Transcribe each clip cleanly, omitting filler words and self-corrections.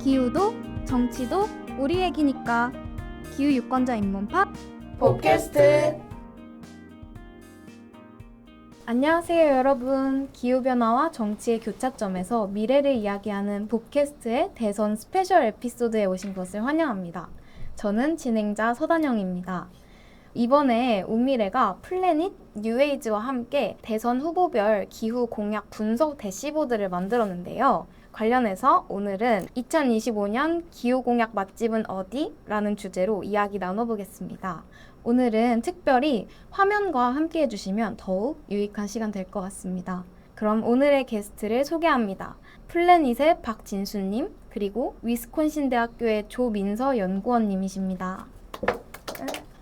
기후도 정치도 우리 얘기니까 기후 유권자 입문파 팟캐스트. 안녕하세요 여러분. 기후변화와 정치의 교차점에서 미래를 이야기하는 팟캐스트의 대선 스페셜 에피소드에 오신 것을 환영합니다. 저는 진행자 서단영입니다. 이번에 우미래가 플래닛 뉴에이지와 함께 대선 후보별 기후 공약 분석 대시보드를 만들었는데요. 관련해서 오늘은 2025년 기후공약 맛집은 어디? 라는 주제로 이야기 나눠보겠습니다. 오늘은 특별히 화면과 함께 해주시면 더욱 유익한 시간 될 것 같습니다. 그럼 오늘의 게스트를 소개합니다. 플래닛의 박진수님, 그리고 위스콘신 대학교의 조민서 연구원님이십니다.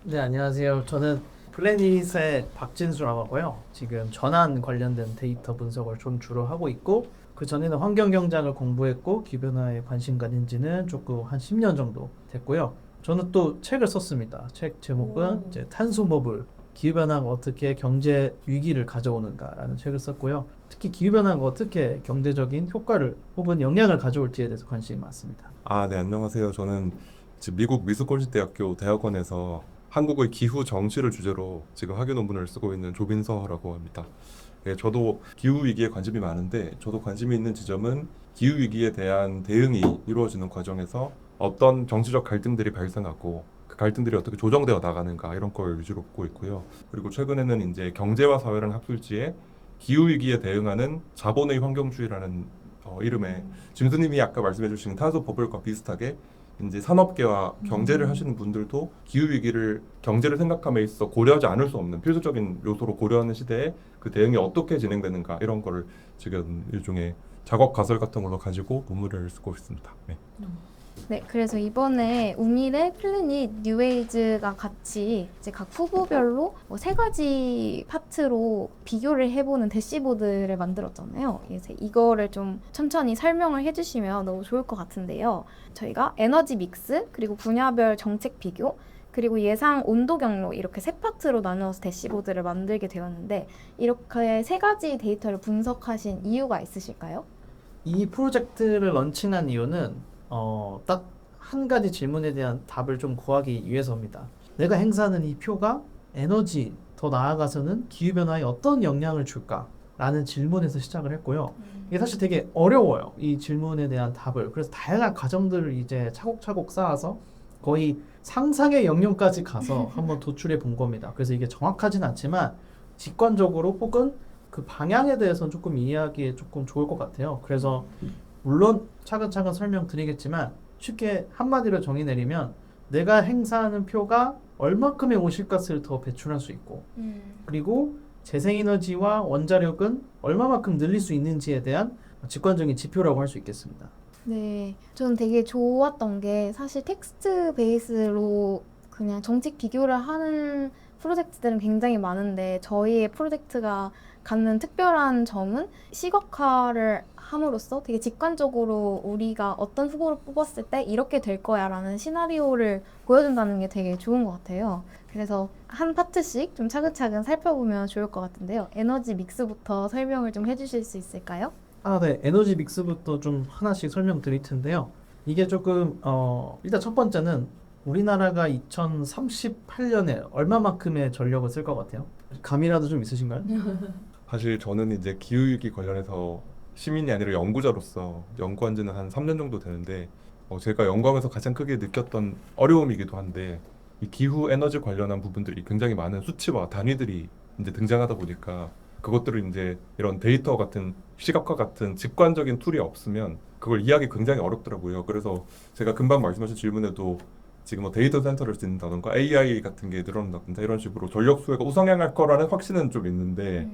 네, 안녕하세요. 저는 플래닛의 박진수라고 하고요. 지금 전환 관련된 데이터 분석을 좀 주로 하고 있고, 그 전에는 환경경장을 공부했고 기후변화에 관심 가진 지는 조금 한 10년 정도 됐고요. 저는 또 책을 썼습니다. 책 제목은 이제 탄소버블, 기후변화가 어떻게 경제 위기를 가져오는가라는 책을 썼고요. 특히 기후변화가 어떻게 경제적인 효과를 혹은 영향을 가져올지에 대해서 관심이 많습니다. 네, 안녕하세요. 저는 지금 미국 위스콘신 대학교 대학원에서 한국의 기후 정치를 주제로 지금 학위 논문을 쓰고 있는 조민서라고 합니다. 예, 저도 기후 위기에 관심이 많은데, 저도 관심이 있는 지점은 기후 위기에 대한 대응이 이루어지는 과정에서 어떤 정치적 갈등들이 발생하고 그 갈등들이 어떻게 조정되어 나가는가, 이런 걸 위주로 보고 있고요. 그리고 최근에는 이제 경제와 사회라는 학술지에 기후 위기에 대응하는 자본의 환경주의라는 이름의 진수님이 아까 말씀해주신 탄소 버블과 비슷하게 이제 산업계와 경제를 하시는 분들도 기후 위기를 경제를 생각함에 있어 고려하지 않을 수 없는 필수적인 요소로 고려하는 시대에 그 대응이 어떻게 진행되는가, 이런 거를 지금 일종의 작업 가설 같은 걸로 가지고 논문을 쓰고 있습니다. 네. 네, 그래서 이번에 우미래, 플래닛, 뉴에이즈가 같이 이제 각 후보별로 세 가지 파트로 비교를 해보는 대시보드를 만들었잖아요. 그래서 이거를 좀 천천히 설명을 해주시면 너무 좋을 것 같은데요. 저희가 에너지 믹스, 그리고 분야별 정책 비교, 그리고 예상 온도 경로, 이렇게 세 파트로 나누어서 대시보드를 만들게 되었는데, 이렇게 세 가지 데이터를 분석하신 이유가 있으실까요? 이 프로젝트를 런칭한 이유는 딱 한 가지 질문에 대한 답을 좀 구하기 위해서입니다. 내가 행사하는 이 표가 에너지, 더 나아가서는 기후변화에 어떤 영향을 줄까? 라는 질문에서 시작을 했고요. 이게 사실 되게 어려워요. 이 질문에 대한 답을. 그래서 다양한 과정들을 이제 차곡차곡 쌓아서 거의 상상의 영역까지 가서 한번 도출해 본 겁니다. 그래서 이게 정확하진 않지만 직관적으로 혹은 그 방향에 대해서는 조금 이해하기에 조금 좋을 것 같아요. 그래서 물론 차근차근 설명드리겠지만 쉽게 한마디로 정의 내리면 내가 행사하는 표가 얼마큼의 온실가스를 더 배출할 수 있고 그리고 재생에너지와 원자력은 얼마만큼 늘릴 수 있는지에 대한 직관적인 지표라고 할 수 있겠습니다. 네, 저는 되게 좋았던 게 사실 텍스트 베이스로 그냥 정책 비교를 하는 프로젝트들은 굉장히 많은데 저희의 프로젝트가 갖는 특별한 점은 시각화를 함으로써 되게 직관적으로 우리가 어떤 후보를 뽑았을 때 이렇게 될 거야 라는 시나리오를 보여준다는 게 되게 좋은 것 같아요. 그래서 한 파트씩 좀 차근차근 살펴보면 좋을 것 같은데요. 에너지 믹스부터 설명을 좀 해주실 수 있을까요? 네. 에너지 믹스부터 좀 하나씩 설명드릴 텐데요. 이게 조금 일단 첫 번째는 우리나라가 2038년에 얼마만큼의 전력을 쓸 것 같아요? 감이라도 좀 있으신가요? 사실 저는 이제 기후 위기 관련해서 시민이 아니라 연구자로서 연구한 지는 한 3년 정도 되는데, 제가 연구하면서 가장 크게 느꼈던 어려움이기도 한데, 이 기후 에너지 관련한 부분들이 굉장히 많은 수치와 단위들이 이제 등장하다 보니까 그것들을 이제 이런 데이터 같은 시각화 같은 직관적인 툴이 없으면 그걸 이해하기 굉장히 어렵더라고요. 그래서 제가 금방 말씀하신 질문에도 지금 뭐 데이터 센터를 짓는다던가 AI 같은 게 늘어난다든가 이런 식으로 전력 수요가 우상향할 거라는 확신은 좀 있는데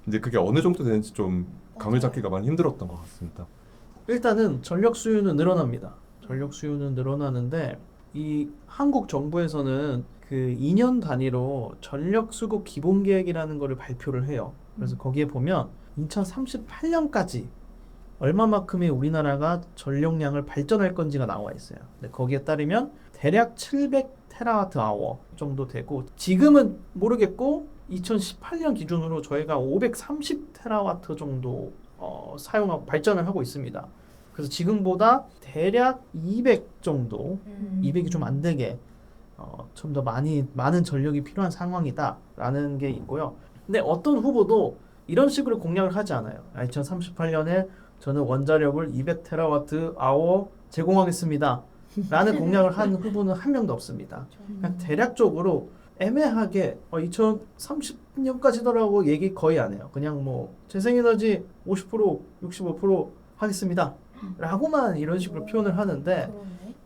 이제 그게 어느 정도 되는지 좀 감을 잡기가 많이 힘들었던 것 같습니다. 일단은 전력 수요는 늘어납니다. 전력 수요는 늘어나는데 이 한국 정부에서는 그 2년 단위로 전력 수급 기본 계획이라는 거를 발표를 해요. 그래서 거기에 보면 2038년까지 얼마만큼의 우리나라가 전력량을 발전할 건지가 나와 있어요. 근데 거기에 따르면 대략 700테라와트 아워 정도 되고, 지금은 모르겠고 2018년 기준으로 저희가 530테라와트 정도 사용하고 발전을 하고 있습니다. 그래서 지금보다 대략 200 정도, 음. 200이 좀 안 되게 좀 더 많은 전력이 필요한 상황이다라는 게 있고요. 근데 어떤 후보도 이런 식으로 공약을 하지 않아요. 2038년에 저는 원자력을 200테라와트 아워 제공하겠습니다. 라는 공약을 한 후보는 한 명도 없습니다. 그냥 대략적으로 애매하게 2030년까지더라고 얘기 거의 안 해요. 그냥 뭐 재생에너지 50%, 65% 하겠습니다. 라고만 이런 식으로 표현을 하는데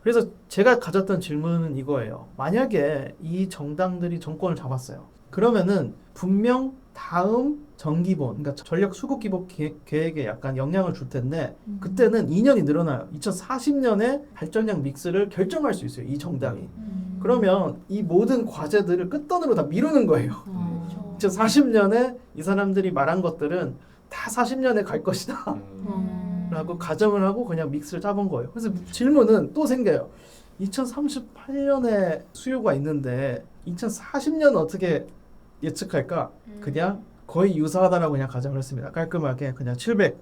그래서 제가 가졌던 질문은 이거예요. 만약에 이 정당들이 정권을 잡았어요. 그러면은 분명 다음 정기본, 그러니까 전력 수급 기본 계획에 약간 영향을 줄 텐데 그때는 2년이 늘어나요. 2040년에 발전량 믹스를 결정할 수 있어요. 이 정당이. 그러면 이 모든 과제들을 끝단으로 다 미루는 거예요. 2040년에 이 사람들이 말한 것들은 다 40년에 갈 것이다. 라고 가정을 하고 그냥 믹스를 짜본 거예요. 그래서 질문은 또 생겨요. 2038년에 수요가 있는데 2040년 어떻게 예측할까? 그냥 거의 유사하다라고 그냥 가정을 했습니다. 깔끔하게 그냥 700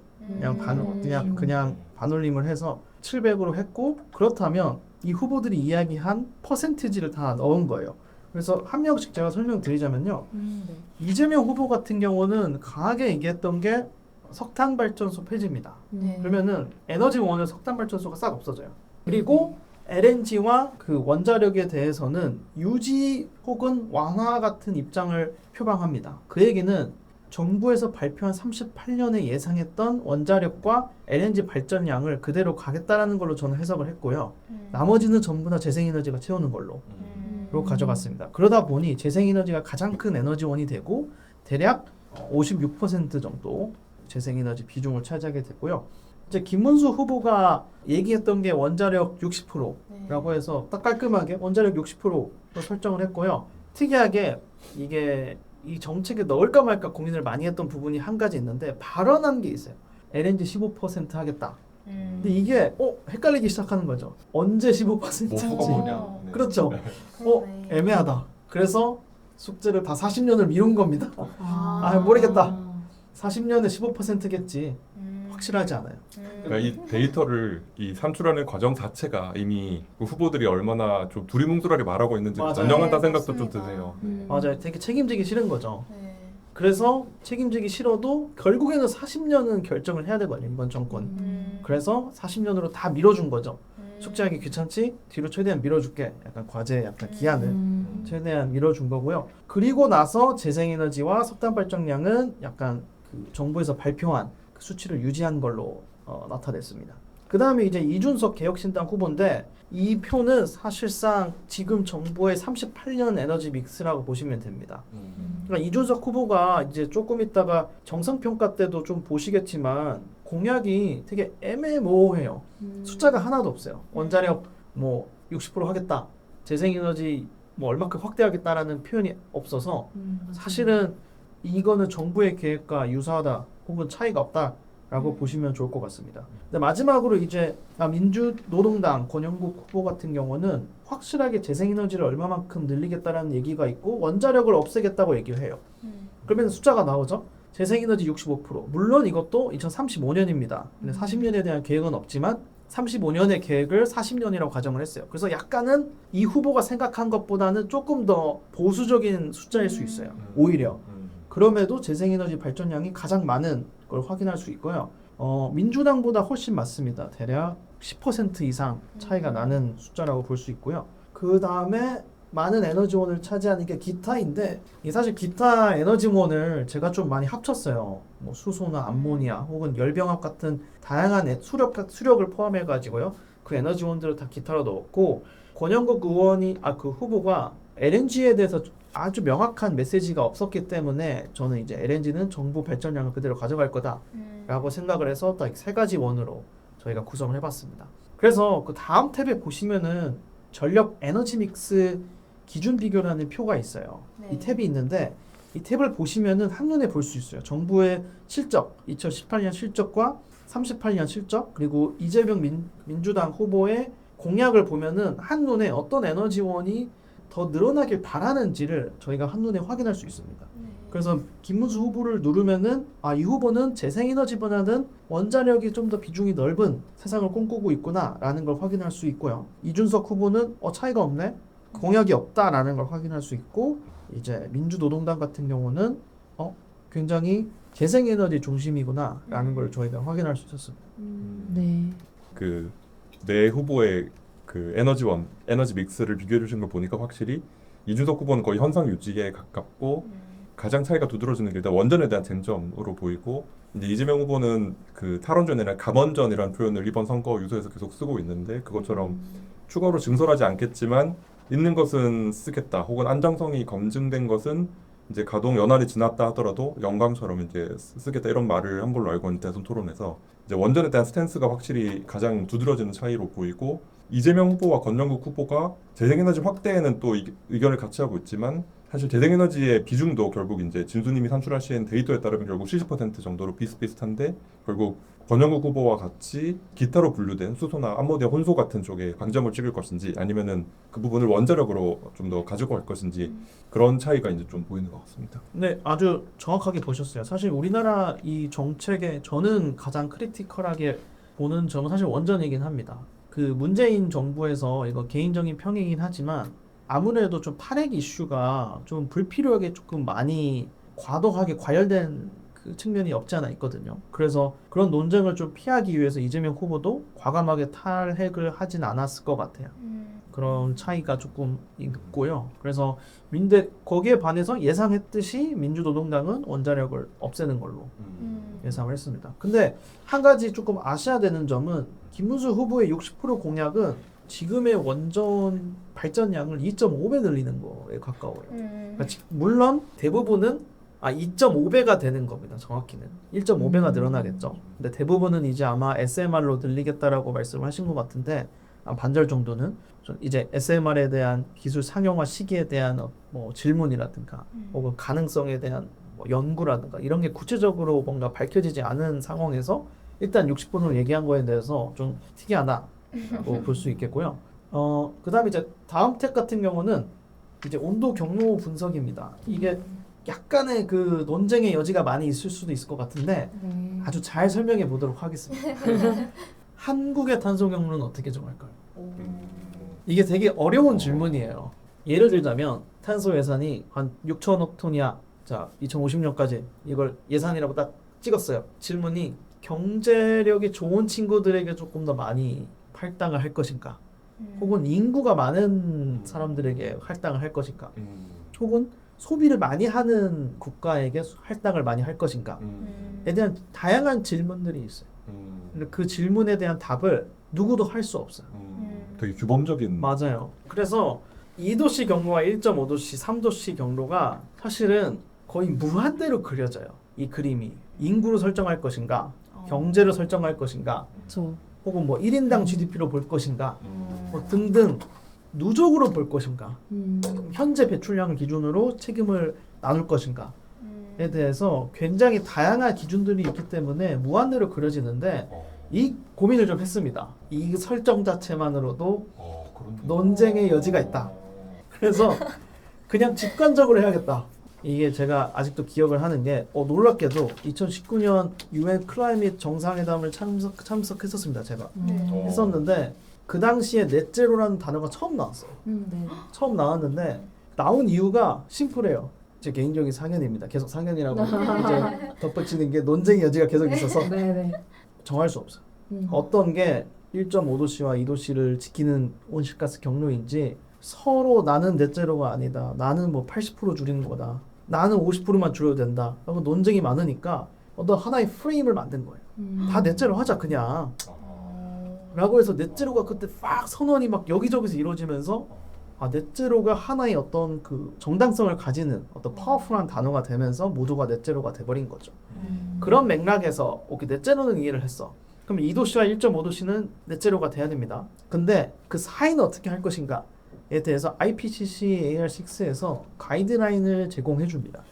그냥 반올림을 해서 700으로 했고 그렇다면 이 후보들이 이야기한 퍼센티지를 다 넣은 거예요. 그래서 한 명씩 제가 설명드리자면요. 이재명 후보 같은 경우는 강하게 얘기했던 게 석탄 발전소 폐지입니다. 네. 그러면은 에너지원은 석탄 발전소가 싹 없어져요. 그리고 LNG와 그 원자력에 대해서는 유지 혹은 완화 같은 입장을 표방합니다. 그 얘기는 정부에서 발표한 38년에 예상했던 원자력과 LNG 발전량을 그대로 가겠다라는 걸로 저는 해석을 했고요. 나머지는 전부 다 재생에너지가 채우는 걸로 가져갔습니다. 그러다 보니 재생에너지가 가장 큰 에너지원이 되고 대략 56% 정도 재생에너지 비중을 차지하게 됐고요. 이제 김문수 후보가 얘기했던 게 원자력 60%라고 해서 딱 깔끔하게 원자력 60%로 설정을 했고요. 특이하게 이게 이 정책에 넣을까 말까 고민을 많이 했던 부분이 한 가지 있는데 발언한 게 있어요. LNG 15% 하겠다. 근데 이게 헷갈리기 시작하는 거죠. 언제 15%인지. 뭐가 뭐냐. 네. 그렇죠. 그러네. 애매하다. 그래서 숙제를 다 40년을 미룬 겁니다. 아, 모르겠다. 40년에 15%겠지. 확실하지 않아요. 그러니까 이 데이터를 이 산출하는 과정 자체가 이미 그 후보들이 얼마나 좀 두리뭉술하게 말하고 있는지 맞아요. 전형한다 네, 생각도 좀 맞습니다. 드네요. 맞아요. 되게 책임지기 싫은 거죠. 네. 그래서 책임지기 싫어도 결국에는 40년은 결정을 해야 되거든요. 이번 정권. 그래서 40년으로 다 밀어준 거죠. 숙제하기 귀찮지? 뒤로 최대한 밀어줄게. 약간 과제, 약간 기한을 최대한 밀어준 거고요. 그리고 나서 재생에너지와 석탄 발전량은 약간 그 정부에서 발표한 그 수치를 유지한 걸로 나타냈습니다. 그 다음에 이제 이준석 개혁신당 후보인데 이 표는 사실상 지금 정부의 38년 에너지 믹스라고 보시면 됩니다. 그러니까 이준석 후보가 이제 조금 있다가 정상평가 때도 좀 보시겠지만 공약이 되게 애매모호해요. 숫자가 하나도 없어요. 원자력 뭐 60% 하겠다. 재생에너지 뭐 얼마큼 확대하겠다라는 표현이 없어서 사실은 이거는 정부의 계획과 유사하다 혹은 차이가 없다라고 보시면 좋을 것 같습니다. 근데 마지막으로 이제 민주노동당 권영국 후보 같은 경우는 확실하게 재생에너지를 얼마만큼 늘리겠다라는 얘기가 있고 원자력을 없애겠다고 얘기를 해요. 그러면 숫자가 나오죠. 재생에너지 65%. 물론 이것도 2035년입니다. 근데 40년에 대한 계획은 없지만 35년의 계획을 40년이라고 가정을 했어요. 그래서 약간은 이 후보가 생각한 것보다는 조금 더 보수적인 숫자일 수 있어요. 오히려. 그럼에도 재생에너지 발전량이 가장 많은 걸 확인할 수 있고요. 민주당보다 훨씬 많습니다. 대략 10% 이상 차이가 나는 숫자라고 볼 수 있고요. 그 다음에 많은 에너지원을 차지하는 게 기타인데 이 사실 기타 에너지원을 제가 좀 많이 합쳤어요. 뭐 수소나 암모니아 혹은 열병합 같은 다양한 수력을 포함해 가지고요. 그 에너지원들을 다 기타로 넣었고 권영국 의원이 그 후보가 LNG에 대해서 아주 명확한 메시지가 없었기 때문에 저는 이제 LNG는 정부 발전량을 그대로 가져갈 거다라고 생각을 해서 딱 세 가지 원으로 저희가 구성을 해봤습니다. 그래서 그 다음 탭에 보시면은 전력 에너지 믹스 기준 비교라는 표가 있어요. 네. 이 탭이 있는데 이 탭을 보시면은 한눈에 볼 수 있어요. 정부의 실적, 2018년 실적과 38년 실적, 그리고 이재명 민주당 후보의 공약을 보면은 한눈에 어떤 에너지원이 더 늘어나길 바라는지를 저희가 한눈에 확인할 수 있습니다. 그래서 그래서 김문수 후보를 누르면은 이 후보는 재생에너지보다는 원자력이 좀 더 비중이 넓은 세상을 꿈꾸고 있구나라는 걸 확인할 수 있고요. 이준석 후보는 차이가 없네, 공약이 없다라는 걸 확인할 수 있고, 이제 민주노동당 같은 경우는 굉장히 재생에너지 중심이구나라는 걸 저희가 확인할 수 있었습니다. 네. 그 내 후보의 그 에너지 믹스를 비교해 주신 걸 보니까 확실히 이준석 후보는 거의 현상 유지에 가깝고 가장 차이가 두드러지는 게 일단 원전에 대한 쟁점으로 보이고, 이제 이재명 후보는 그 탈원전이나 감원전이라는 표현을 이번 선거 유서에서 계속 쓰고 있는데, 그것처럼 추가로 증설하지 않겠지만 있는 것은 쓰겠다, 혹은 안정성이 검증된 것은 이제 가동 연한이 지났다 하더라도 영광처럼 이제 쓰겠다, 이런 말을 한 걸로 알고 있는데, 대선 토론에서 이제 원전에 대한 스탠스가 확실히 가장 두드러지는 차이로 보이고, 이재명 후보와 권영국 후보가 재생에너지 확대에는 또 의견을 같이 하고 있지만, 사실 재생에너지의 비중도 결국 이제 진수님이 산출하신 데이터에 따르면 결국 70% 정도로 비슷비슷한데, 결국 권영국 후보와 같이 기타로 분류된 수소나 암모니아 혼소 같은 쪽에 방점을 찍을 것인지, 아니면은 그 부분을 원자력으로 좀 더 가지고 갈 것인지, 그런 차이가 이제 좀 보이는 것 같습니다. 네, 아주 정확하게 보셨어요. 사실 우리나라 이 정책에 저는 가장 크리티컬하게 보는 점은 사실 원전이긴 합니다. 그 문재인 정부에서 이거 개인적인 평이긴 하지만 아무래도 좀 탄핵 이슈가 좀 불필요하게 조금 많이 과도하게 과열된 그 측면이 없지 않아 있거든요. 그래서 그런 논쟁을 좀 피하기 위해서 이재명 후보도 과감하게 탈핵을 하진 않았을 것 같아요. 그런 차이가 조금 있고요. 그래서 거기에 반해서 예상했듯이 민주노동당은 원자력을 없애는 걸로 예상을 했습니다. 근데 한 가지 조금 아셔야 되는 점은 김문수 후보의 60% 공약은 지금의 원전 발전량을 2.5배 늘리는 거에 가까워요. 그러니까 물론 대부분은 2.5배가 되는 겁니다. 정확히는 1.5배가 늘어나겠죠. 근데 대부분은 이제 아마 SMR로 늘리겠다라고 말씀하신 것 같은데, 반절 정도는 이제 SMR에 대한 기술 상용화 시기에 대한 뭐 질문이라든가 혹은 가능성에 대한 뭐 연구라든가 이런 게 구체적으로 뭔가 밝혀지지 않은 상황에서 일단 60%로 얘기한 거에 대해서 좀 특이하다고 볼 수 있겠고요. 그다음에 이제 다음 택 같은 경우는 이제 온도 경로 분석입니다. 이게 약간의 그 논쟁의 여지가 많이 있을 수도 있을 것 같은데 아주 잘 설명해 보도록 하겠습니다. 한국의 탄소 경로는 어떻게 정할까요? 이게 되게 어려운 질문이에요. 예를 들자면 탄소 예산이 한 6천억 톤이야. 자, 2050년까지 이걸 예산이라고 딱 찍었어요. 질문이 경제력이 좋은 친구들에게 조금 더 많이 할당을 할 것인가? 혹은 인구가 많은 사람들에게 할당을 할 것인가? 혹은 소비를 많이 하는 국가에게 할당을 많이 할 것인가에 대한 다양한 질문들이 있어요. 근데 그 질문에 대한 답을 누구도 할 수 없어요. 되게 규범적인. 맞아요. 그래서 2도씨 경로와 1.5도씨, 3도씨 경로가 사실은 거의 무한대로 그려져요. 이 그림이 인구를 설정할 것인가, 경제를 설정할 것인가, 혹은 뭐 1인당 GDP로 볼 것인가, 뭐 등등 누적으로 볼 것인가, 현재 배출량을 기준으로 책임을 나눌 것인가에 대해서 굉장히 다양한 기준들이 있기 때문에 무한대로 그려지는데, 이 고민을 좀 했습니다. 이 설정 자체만으로도 논쟁의 여지가 있다. 그래서 그냥 직관적으로 해야겠다. 이게 제가 아직도 기억을 하는 게 놀랍게도 2019년 UN 클라이밋 정상회담을 참석했었습니다. 제가 했었는데 그 당시에 넷제로라는 단어가 처음 나왔어요. 처음 나왔는데 나온 이유가 심플해요. 제 개인적인 상견입니다. 계속 상견이라고 이제 덧붙이는 게 논쟁의 여지가 계속 있어서 정할 수 없어요. 어떤 게 1.5도씨와 2도씨를 지키는 온실가스 경로인지, 서로 나는 넷제로가 아니다, 나는 뭐 80% 줄이는 거다, 나는 50%만 줄여도 된다, 그런 논쟁이 많으니까 어떤 하나의 프레임을 만든 거예요. 다 넷제로 하자 그냥 라고 해서 넷제로가 그때 팍 선언이 막 여기저기서 이루어지면서 넷제로가 하나의 어떤 그 정당성을 가지는 어떤 파워풀한 단어가 되면서 모두가 넷제로가 돼버린 거죠. 그런 맥락에서 오케이, 넷제로는 이해를 했어. 그럼 2도씨와 1.5도씨는 넷제로가 돼야 됩니다. 근데 그 사이는 어떻게 할 것인가에 대해서 IPCC AR6에서 가이드라인을 제공해 줍니다.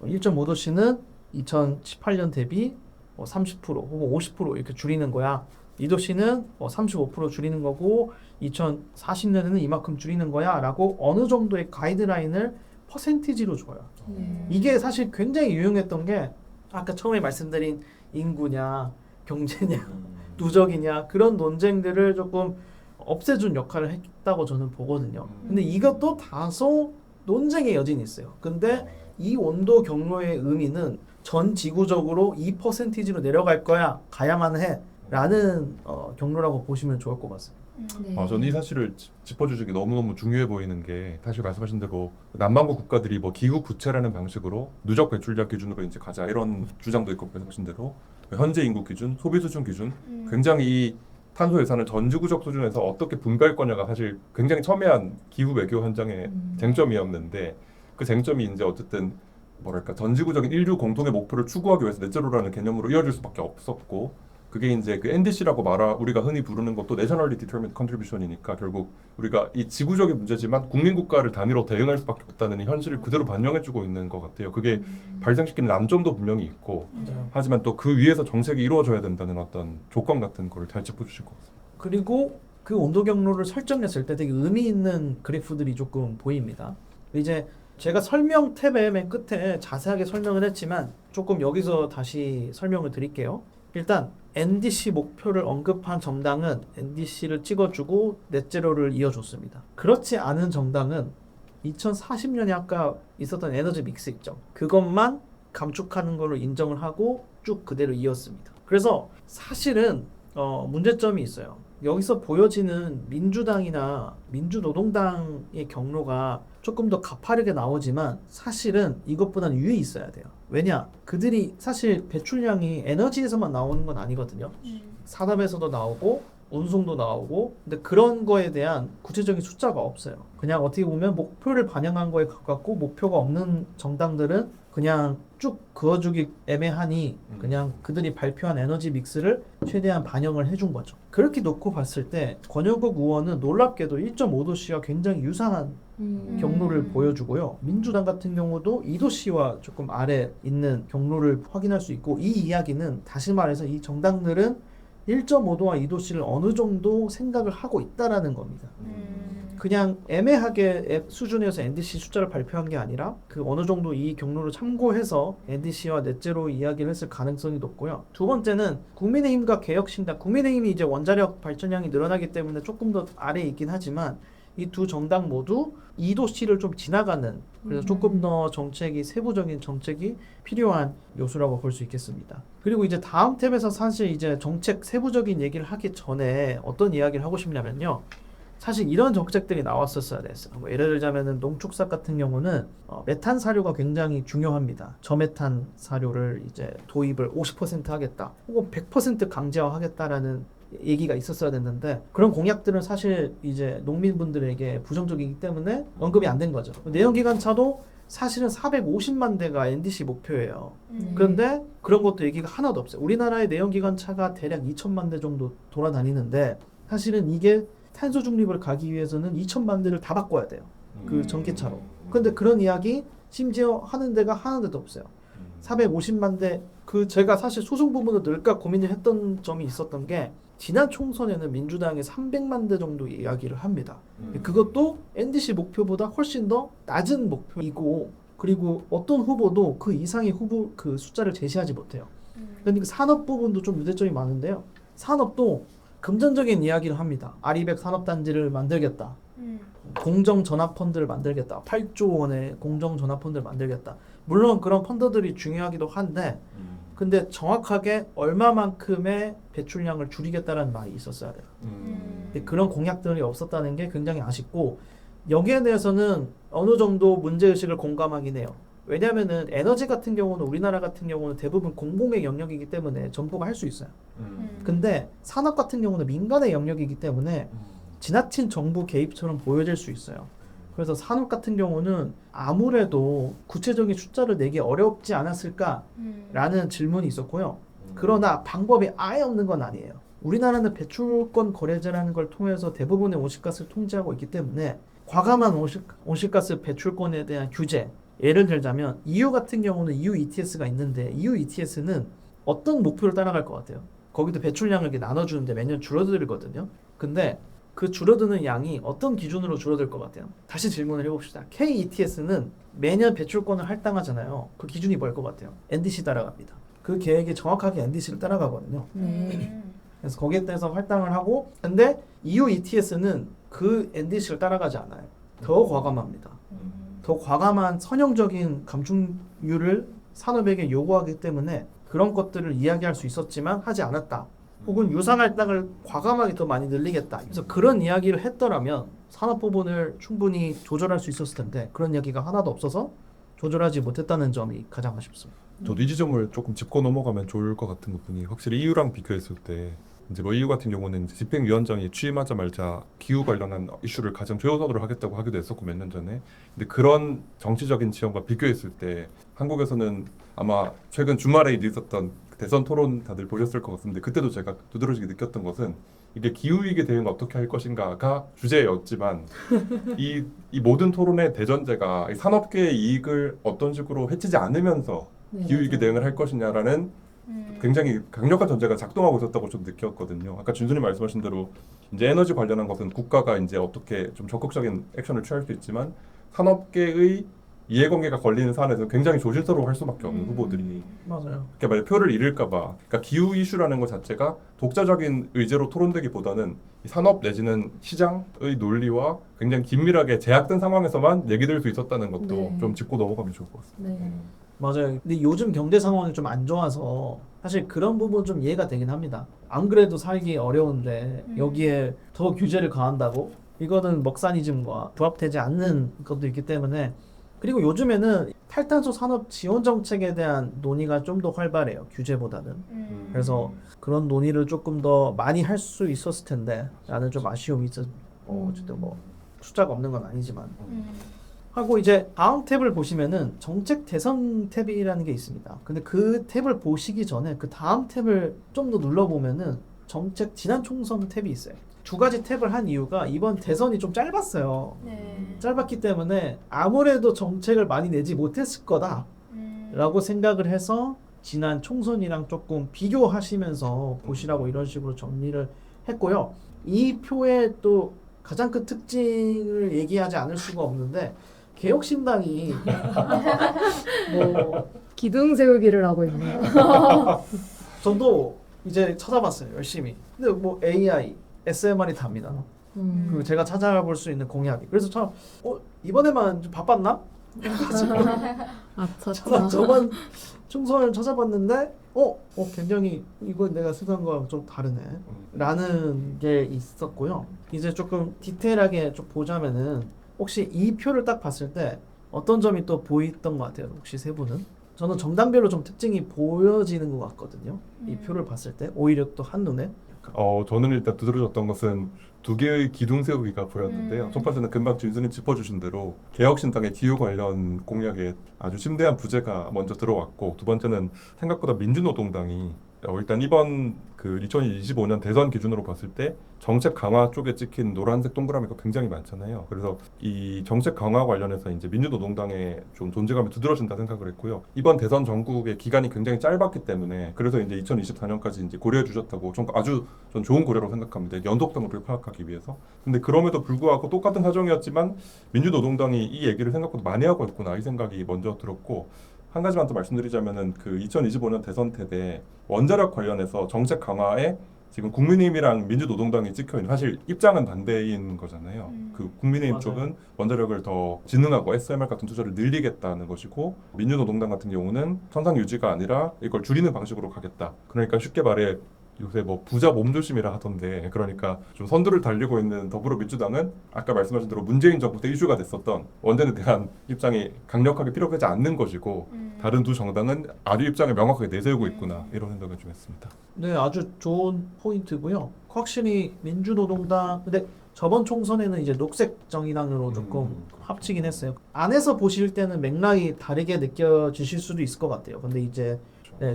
1.5도씨는 2018년 대비 30% 혹은 50% 이렇게 줄이는 거야. 2도씨는 35% 줄이는 거고 2040년에는 이만큼 줄이는 거야 라고 어느 정도의 가이드라인을 퍼센티지로 줘요. 네. 이게 사실 굉장히 유용했던 게 아까 처음에 말씀드린 인구냐 경제냐 누적이냐 그런 논쟁들을 조금 없애준 역할을 했다고 저는 보거든요. 근데 이것도 다소 논쟁의 여진이 있어요. 근데 이 온도 경로의 의미는 전 지구적으로 이 퍼센티지로 내려갈 거야 가야만 해 라는 경로라고 보시면 좋을 것 같습니다. 네. 저는 이 사실을 짚어주시기 너무너무 중요해 보이는 게 사실 말씀하신 대로 남반구 국가들이 뭐 기후 부채라는 방식으로 누적 배출량 기준으로 이제 가자 이런 주장도 있고 말씀하신 대로 현재 인구 기준, 소비 수준 기준 굉장히 이 탄소 예산을 전 지구적 수준에서 어떻게 분배할 거냐가 사실 굉장히 첨예한 기후 외교 현장의 쟁점이었는데 그 쟁점이 이제 어쨌든 뭐랄까 전 지구적인 인류 공통의 목표를 추구하기 위해서 넷제로라는 개념으로 이어질 수밖에 없었고 그게 이제 그 NDC라고 우리가 흔히 부르는 것도 Nationally Determined Contribution이니까 결국 우리가 이 지구적인 문제지만 국민 국가를 단위로 대응할 수밖에 없다는 이 현실을 그대로 반영해주고 있는 것 같아요. 그게 발생시키는 난점도 분명히 있고 하지만 또 그 위에서 정책이 이루어져야 된다는 어떤 조건 같은 걸 잘 짚어주실 것 같습니다. 그리고 그 온도 경로를 설정했을 때 되게 의미 있는 그래프들이 조금 보입니다. 이제 제가 설명 탭의 맨 끝에 자세하게 설명을 했지만 조금 여기서 다시 설명을 드릴게요. 일단 NDC 목표를 언급한 정당은 NDC를 찍어주고 넷제로를 이어줬습니다. 그렇지 않은 정당은 2040년에 아까 있었던 에너지 믹스 있죠. 그것만 감축하는 걸로 인정을 하고 쭉 그대로 이었습니다. 그래서 사실은 문제점이 있어요. 여기서 보여지는 민주당이나 민주노동당의 경로가 조금 더 가파르게 나오지만 사실은 이것보다는 위에 있어야 돼요. 왜냐? 그들이 사실 배출량이 에너지에서만 나오는 건 아니거든요. 산업에서도 나오고 운송도 나오고 근데 그런 거에 대한 구체적인 숫자가 없어요. 그냥 어떻게 보면 목표를 반영한 거에 가깝고 목표가 없는 정당들은 그냥 쭉 그어주기 애매하니 그냥 그들이 발표한 에너지 믹스를 최대한 반영을 해준 거죠. 그렇게 놓고 봤을 때 권영국 의원은 놀랍게도 1.5도씨와 굉장히 유사한 경로를 보여주고요. 민주당 같은 경우도 2도씨와 조금 아래 있는 경로를 확인할 수 있고 이 이야기는 다시 말해서 이 정당들은 1.5도와 2도씨를 어느 정도 생각을 하고 있다라는 겁니다. 그냥 애매하게 수준에서 NDC 숫자를 발표한 게 아니라 그 어느 정도 이 경로를 참고해서 NDC와 넷제로 이야기를 했을 가능성이 높고요. 두 번째는 국민의힘과 개혁신당, 국민의힘이 이제 원자력 발전량이 늘어나기 때문에 조금 더 아래에 있긴 하지만 이 두 정당 모두 2도씨를 좀 지나가는 그래서 조금 더 정책이 세부적인 정책이 필요한 요소라고 볼 수 있겠습니다. 그리고 이제 다음 탭에서 사실 이제 정책 세부적인 얘기를 하기 전에 어떤 이야기를 하고 싶냐면요. 사실 이런 정책들이 나왔었어야 됐어요. 뭐 예를 들자면은 농축사 같은 경우는 메탄 사료가 굉장히 중요합니다. 저메탄 사료를 이제 도입을 50% 하겠다, 혹은 100% 강제화하겠다라는 얘기가 있었어야 됐는데 그런 공약들은 사실 이제 농민분들에게 부정적이기 때문에 언급이 안 된 거죠. 내연기관차도 사실은 450만 대가 NDC 목표예요. 그런데 그런 것도 얘기가 하나도 없어요. 우리나라의 내연기관차가 대략 2천만 대 정도 돌아다니는데 사실은 이게 탄소 중립을 가기 위해서는 2천만 대를 다 바꿔야 돼요. 그 전기차로. 근데 그런 이야기 심지어 하는 데가 하나도 없어요. 450만 대, 제가 사실 소송 부분을 넣을까 고민을 했던 점이 있었던 게 지난 총선에는 민주당이 300만 대 정도 이야기를 합니다. 그것도 NDC 목표보다 훨씬 더 낮은 목표이고 그리고 어떤 후보도 그 이상의 후보 그 숫자를 제시하지 못해요. 그러니까 산업 부분도 좀 문제점이 많은데요. 산업도 금전적인 이야기를 합니다. 아리백 산업단지를 만들겠다. 공정전압펀드를 만들겠다. 8조 원의 공정전압펀드를 만들겠다. 물론 그런 펀드들이 중요하기도 한데 근데 정확하게 얼마만큼의 배출량을 줄이겠다는 말이 있었어야 돼요. 근데 그런 공약들이 없었다는 게 굉장히 아쉽고 여기에 대해서는 어느 정도 문제의식을 공감하긴 해요. 왜냐하면은 에너지 같은 경우는 우리나라 같은 경우는 대부분 공공의 영역이기 때문에 정부가 할 수 있어요. 근데 산업 같은 경우는 민간의 영역이기 때문에 지나친 정부 개입처럼 보여질 수 있어요. 그래서 산업 같은 경우는 아무래도 구체적인 숫자를 내기 어렵지 않았을까라는 질문이 있었고요. 그러나 방법이 아예 없는 건 아니에요. 우리나라는 배출권 거래제라는 걸 통해서 대부분의 온실가스를 통제하고 있기 때문에 과감한 온실가스 배출권에 대한 규제, 예를 들자면 EU 같은 경우는 EU ETS가 있는데 EU ETS는 어떤 목표를 따라갈 것 같아요? 거기도 배출량을 이렇게 나눠주는데 매년 줄어들거든요. 근데 그 줄어드는 양이 어떤 기준으로 줄어들 것 같아요? 다시 질문을 해봅시다. KETS는 매년 배출권을 할당하잖아요. 그 기준이 뭘 것 같아요? NDC 따라갑니다. 그 계획이 정확하게 NDC를 따라가거든요. 그래서 거기에 대해서 할당을 하고, 근데 EU ETS는 그 NDC를 따라가지 않아요. 더 과감합니다. 더 과감한 선형적인 감축률을 산업에게 요구하기 때문에 그런 것들을 이야기할 수 있었지만 하지 않았다. 혹은 유상 할당을 과감하게 더 많이 늘리겠다. 그래서 그런 이야기를 했더라면 산업 부분을 충분히 조절할 수 있었을 텐데 그런 이야기가 하나도 없어서 조절하지 못했다는 점이 가장 아쉽습니다. 저도 이 지점을 조금 짚고 넘어가면 좋을 것 같은 부분이 확실히 EU랑 비교했을 때 이제 뭐 EU 같은 경우는 이제 집행위원장이 취임하자마자 기후 관련한 이슈를 가장 최우선으로 하겠다고 하기도 했었고 몇 년 전에. 근데 그런 정치적인 지형과 비교했을 때 한국에서는 아마 최근 주말에 있었던 대선 토론 다들 보셨을 것 같은데 그때도 제가 두드러지게 느꼈던 것은 이게 기후위기 대응 어떻게 할 것인가가 주제였지만 이 모든 토론의 대전제가 이 산업계의 이익을 어떤 식으로 해치지 않으면서 기후위기 대응을 할 것이냐라는 굉장히 강력한 전제가 작동하고 있었다고 좀 느꼈거든요. 아까 준수님 말씀하신 대로 이제 에너지 관련한 것은 국가가 이제 어떻게 좀 적극적인 액션을 취할 수 있지만 산업계의 이해관계가 걸리는 사안에서 굉장히 조심스러워할 수밖에 없는 후보들이 맞아요. 그러니까 만약 표를 잃을까봐 그러니까 기후 이슈라는 것 자체가 독자적인 의제로 토론되기보다는 이 산업 내지는 시장의 논리와 굉장히 긴밀하게 제약된 상황에서만 얘기될 수 있었다는 것도 네. 좀 짚고 넘어가면 좋을 것 같습니다. 네. 맞아요. 근데 요즘 경제 상황이 좀 안 좋아서 사실 그런 부분 좀 이해가 되긴 합니다. 안 그래도 살기 어려운데 여기에 더 규제를 가한다고? 이거는 먹사니즘과 부합되지 않는 것도 있기 때문에 그리고 요즘에는 탈탄소 산업 지원 정책에 대한 논의가 좀 더 활발해요. 규제보다는. 그래서 그런 논의를 조금 더 많이 할 수 있었을 텐데 라는 좀 아쉬움이 있어. 어쨌든 뭐 숫자가 없는 건 아니지만. 하고 이제 다음 탭을 보시면은 정책 대선 탭이라는 게 있습니다. 근데 그 탭을 보시기 전에 그 다음 탭을 좀 더 눌러보면은 정책 지난 총선 탭이 있어요. 두 가지 탭을 한 이유가 이번 대선이 좀 짧았어요. 짧았기 때문에 아무래도 정책을 많이 내지 못했을 거다라고 생각을 해서 지난 총선이랑 조금 비교하시면서 보시라고 이런 식으로 정리를 했고요. 이 표의 또 가장 큰 특징을 얘기하지 않을 수가 없는데 개혁신당이 뭐 기둥 세우기를 하고 있네요. 저도 이제 찾아봤어요 열심히. 근데 뭐 AI, SMR이 답니다. 그리고 제가 찾아볼 수 있는 공약이. 그래서 참 이번에만 좀 바빴나? 저번 총선을 찾아봤는데 굉장히 이거 내가 생각한 거랑 좀 다르네 라는 게 있었고요. 이제 조금 디테일하게 좀 보자면은 혹시 이 표를 딱 봤을 때 어떤 점이 또 보였던 것 같아요? 혹시 세 분은? 저는 정당별로 좀 특징이 보여지는 것 같거든요. 이 표를 봤을 때 오히려 또 한눈에 저는 일단 두드러졌던 것은 두 개의 기둥 세우기가 보였는데요. 첫 번째는 금방 준수님 짚어주신 대로 개혁신당의 기후 관련 공약에 아주 심대한 부재가 먼저 들어왔고, 두 번째는 생각보다 민주노동당이 일단 이번 그 2025년 대선 기준으로 봤을 때 정책 강화 쪽에 찍힌 노란색 동그라미가 굉장히 많잖아요. 그래서 이 정책 강화 관련해서 이제 민주노동당의 좀 존재감이 두드러진다 생각을 했고요. 이번 대선 전국의 기간이 굉장히 짧았기 때문에 그래서 이제 2024년까지 이제 고려해 주셨다고 좀 아주 전 좋은 고려로 생각합니다. 연속성을 파악하기 위해서. 근데 그럼에도 불구하고 똑같은 사정이었지만 민주노동당이 이 얘기를 생각보다 많이 하고 있구나 이 생각이 먼저 들었고, 한 가지만 더 말씀드리자면은 그 2025년 대선 때 원자력 관련해서 정책 강화에 지금 국민의힘이랑 민주노동당이 찍혀 있는, 사실 입장은 반대인 거잖아요. 그 국민의힘 맞아요. 쪽은 원자력을 더 진흥하고 SMR 같은 투자를 늘리겠다는 것이고, 민주노동당 같은 경우는 선상 유지가 아니라 이걸 줄이는 방식으로 가겠다. 그러니까 쉽게 말해 요새 뭐 부자 몸조심이라 하던데, 그러니까 좀 선두를 달리고 있는 더불어민주당은 아까 말씀하신 대로 문재인 정부 때 이슈가 됐었던 원전에 대한 입장이 강력하게 피력하지 않는 것이고, 다른 두 정당은 아류 입장을 명확하게 내세우고 있구나 이런 생각을 좀 했습니다. 네, 아주 좋은 포인트고요. 확실히 민주노동당 근데 저번 총선에는 이제 녹색정의당으로 조금 합치긴 했어요. 안에서 보실 때는 맥락이 다르게 느껴지실 수도 있을 것 같아요. 근데 이제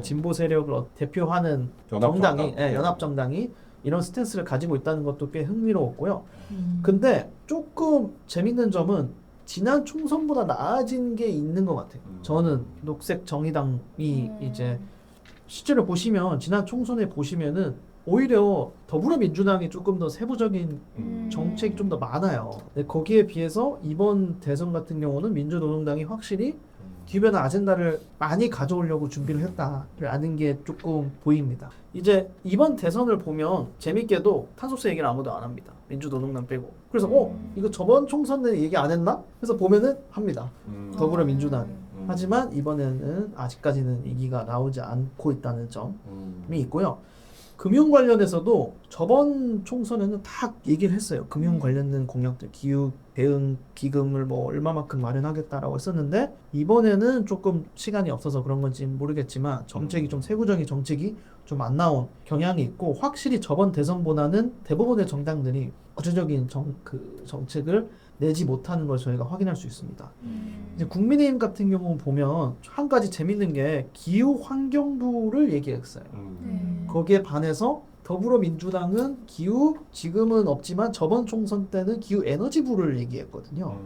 진보 세력을 대표하는 정당이, 연합정당이 이런 스탠스를 가지고 있다는 것도 꽤 흥미로웠고요. 근데 조금 재밌는 점은 지난 총선보다 나아진 게 있는 것 같아요. 저는 녹색 정의당이 이제 실제로 보시면 지난 총선에 보시면은 오히려 더불어민주당이 조금 더 세부적인 정책이 좀 더 많아요. 근데 거기에 비해서 이번 대선 같은 경우는 민주노동당이 확실히 기후변화 아젠다를 많이 가져오려고 준비를 했다라는 게 조금 보입니다. 이제 이번 대선을 보면 재밌게도 탄소세 얘기를 아무도 안 합니다. 민주노동당 빼고. 그래서 이거 저번 총선 때 얘기 안 했나? 그래서 보면은 합니다. 더불어민주당이. 하지만 이번에는 아직까지는 얘기가 나오지 않고 있다는 점이 있고요. 금융 관련해서도 저번 총선에는 다 얘기를 했어요. 금융 관련된 공약들, 기후 대응 기금을 뭐 얼마만큼 마련하겠다라고 했었는데 이번에는 조금 시간이 없어서 그런 건지 모르겠지만 정책이 좀 세부적인 정책이 좀 안 나온 경향이 있고 확실히 저번 대선보다는 대부분의 정당들이 구체적인 정책을 내지 못하는 걸 저희가 확인할 수 있습니다. 이제 국민의힘 같은 경우 보면 한 가지 재밌는 게 기후 환경부를 얘기했어요. 거기에 반해서 더불어민주당은 기후 지금은 없지만 저번 총선 때는 기후 에너지부를 얘기했거든요.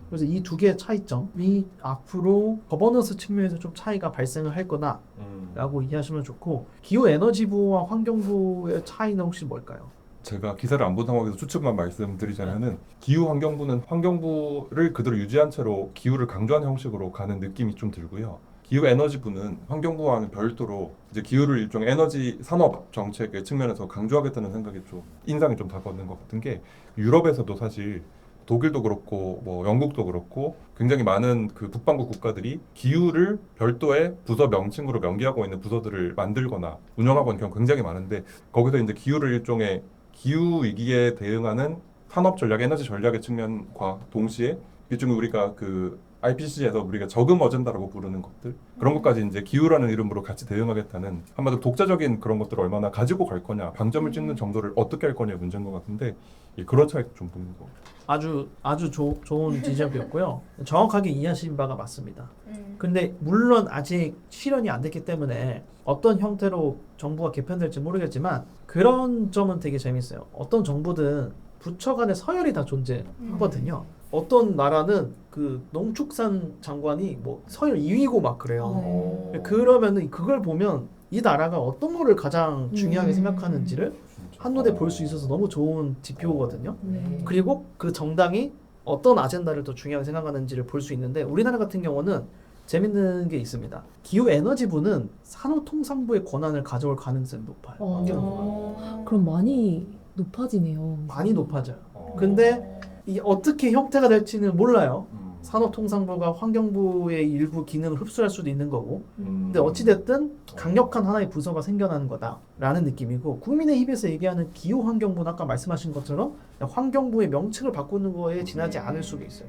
그래서 이 두 개의 차이점이 앞으로 거버넌스 측면에서 좀 차이가 발생을 할 거다라고 이해하시면 좋고 기후 에너지부와 환경부의 차이는 혹시 뭘까요? 제가 기사를 안 본 상황에서 추측만 말씀드리자면은 기후 환경부는 환경부를 그대로 유지한 채로 기후를 강조하는 형식으로 가는 느낌이 좀 들고요. 기후 에너지부는 환경부와는 별도로 이제 기후를 일종의 에너지 산업 정책의 측면에서 강조하겠다는 생각이 좀 인상이 좀 다가오는 것 같은 게 유럽에서도 사실 독일도 그렇고 뭐 영국도 그렇고 굉장히 많은 그 북반구 국가들이 기후를 별도의 부서 명칭으로 명기하고 있는 부서들을 만들거나 운영하고 있는 경우가 굉장히 많은데 거기서 이제 기후를 일종의 기후 위기에 대응하는 산업 전략, 에너지 전략의 측면과 동시에 일종의 우리가 그 IPCC에서 우리가 저금 어젠다라고 부르는 것들 그런 것까지 이제 기후라는 이름으로 같이 대응하겠다는 한마디로 독자적인 그런 것들을 얼마나 가지고 갈 거냐, 방점을 찍는 정도를 어떻게 할 거냐의 문제인 것 같은데 그런 차이가 좀 보이는 것 같아요. 아주 좋은 지적이었고요. 정확하게 이해하신 바가 맞습니다. 근데 물론 아직 실현이 안 됐기 때문에 어떤 형태로 정부가 개편될지 모르겠지만 그런 점은 되게 재밌어요. 어떤 정부든 부처 간의 서열이 다 존재하거든요. 어떤 나라는 그 농축산 장관이 뭐 서열 2위고 막 그래요. 그러면은 그걸 보면 이 나라가 어떤 거를 가장 중요하게 생각하는지를 한눈에 볼 수 있어서 너무 좋은 지표거든요. 그리고 그 정당이 어떤 아젠다를 더 중요하게 생각하는지를 볼 수 있는데 우리나라 같은 경우는 재밌는 게 있습니다. 기후에너지부는 산업통상부의 권한을 가져올 가능성이 높아요. 환경부가. 그럼 많이 높아지네요. 많이 높아져요. 근데 이 어떻게 형태가 될지는 몰라요. 산업통상부가 환경부의 일부 기능을 흡수할 수도 있는 거고 근데 어찌됐든 강력한 하나의 부서가 생겨나는 거다라는 느낌이고 국민의힘에서 얘기하는 기후환경부는 아까 말씀하신 것처럼 환경부의 명칭을 바꾸는 거에 지나지 않을 수가 있어요.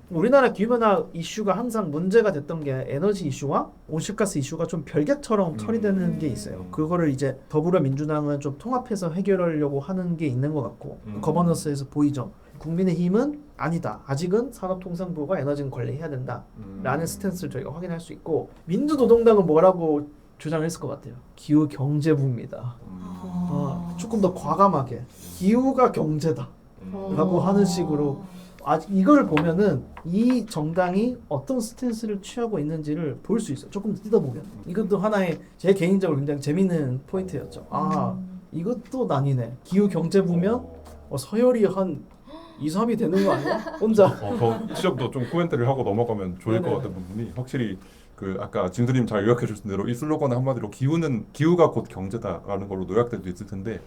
우리나라 기후변화 이슈가 항상 문제가 됐던 게 에너지 이슈와 온실가스 이슈가 좀 별개처럼 처리되는 게 있어요. 그거를 이제 더불어민주당은 좀 통합해서 해결하려고 하는 게 있는 것 같고 거버넌스에서 보이죠. 국민의힘은 아니다. 아직은 산업통상부가 에너지는 관리해야 된다라는 스탠스를 저희가 확인할 수 있고 민주노동당은 뭐라고 주장했을 것 같아요. 기후경제부입니다. 조금 더 과감하게 기후가 경제다 라고 하는 식으로 이걸 보면은 이 정당이 어떤 스탠스를 취하고 있는지를 볼 수 있어요. 조금 뜯어보면. 이것도 하나의 제 개인적으로 굉장히 재밌는 포인트였죠. 이것도 나뉘네. 기후경제부면 서열이 한 2, 3이 되는 거 아니야? 혼자. 더 시점도 좀 코멘트를 하고 넘어가면 좋을 것 같은 부분이 확실히 그 아까 진수님 잘 요약해 주신 대로 이 슬로건은 한마디로 기후가 곧 경제다라는 걸로 요약될 수 있을 텐데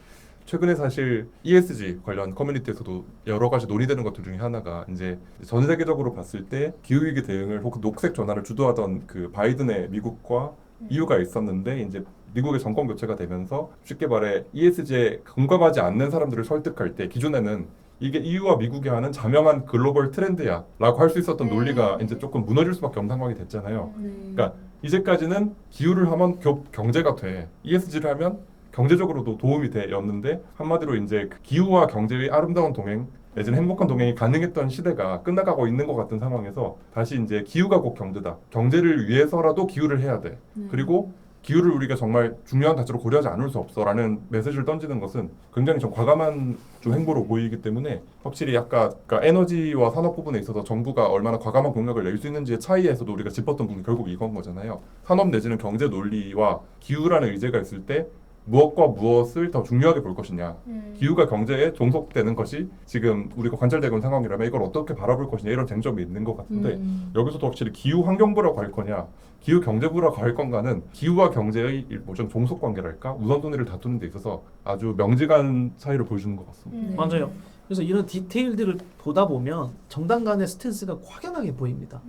최근에 사실 ESG 관련 커뮤니티에서도 여러 가지 논의되는 것들 중에 하나가 이제 전 세계적으로 봤을 때 기후위기 대응을 혹은 녹색 전환을 주도하던 그 바이든의 미국과 이유가 있었는데 이제 미국의 정권 교체가 되면서 쉽게 말해 ESG에 공감하지 않는 사람들을 설득할 때 기존에는 이게 EU와 미국이 하는 자명한 글로벌 트렌드야 라고 할 수 있었던 논리가 이제 조금 무너질 수밖에 없는 상황이 됐잖아요. 그러니까 이제까지는 기후를 하면 경제가 돼. ESG를 하면 경제적으로도 도움이 돼였는데 한마디로 이제 기후와 경제의 아름다운 동행 내지는 행복한 동행이 가능했던 시대가 끝나가고 있는 것 같은 상황에서 다시 이제 기후가 곧 경제다. 경제를 위해서라도 기후를 해야 돼. 그리고 기후를 우리가 정말 중요한 가치로 고려하지 않을 수 없어라는 메시지를 던지는 것은 굉장히 좀 과감한 좀 행보로 보이기 때문에 확실히 그러니까 에너지와 산업 부분에 있어서 정부가 얼마나 과감한 공약을 낼 수 있는지의 차이에서도 우리가 짚었던 부분이 결국 이건 거잖아요. 산업 내지는 경제 논리와 기후라는 의제가 있을 때 무엇과 무엇을 더 중요하게 볼 것이냐. 기후가 경제에 종속되는 것이 지금 우리가 관찰되고 있는 상황이라면 이걸 어떻게 바라볼 것이냐 이런 쟁점이 있는 것 같은데 여기서도 확실히 기후 환경부라고 할 거냐 기후 경제부라고 할 건가는 기후와 경제의 모종 종속 관계랄까 우선순위를 다투는 데 있어서 아주 명직한 차이를 보여주는 것 같습니다. 맞아요. 그래서 이런 디테일들을 보다 보면 정당 간의 스탠스가 확연하게 보입니다.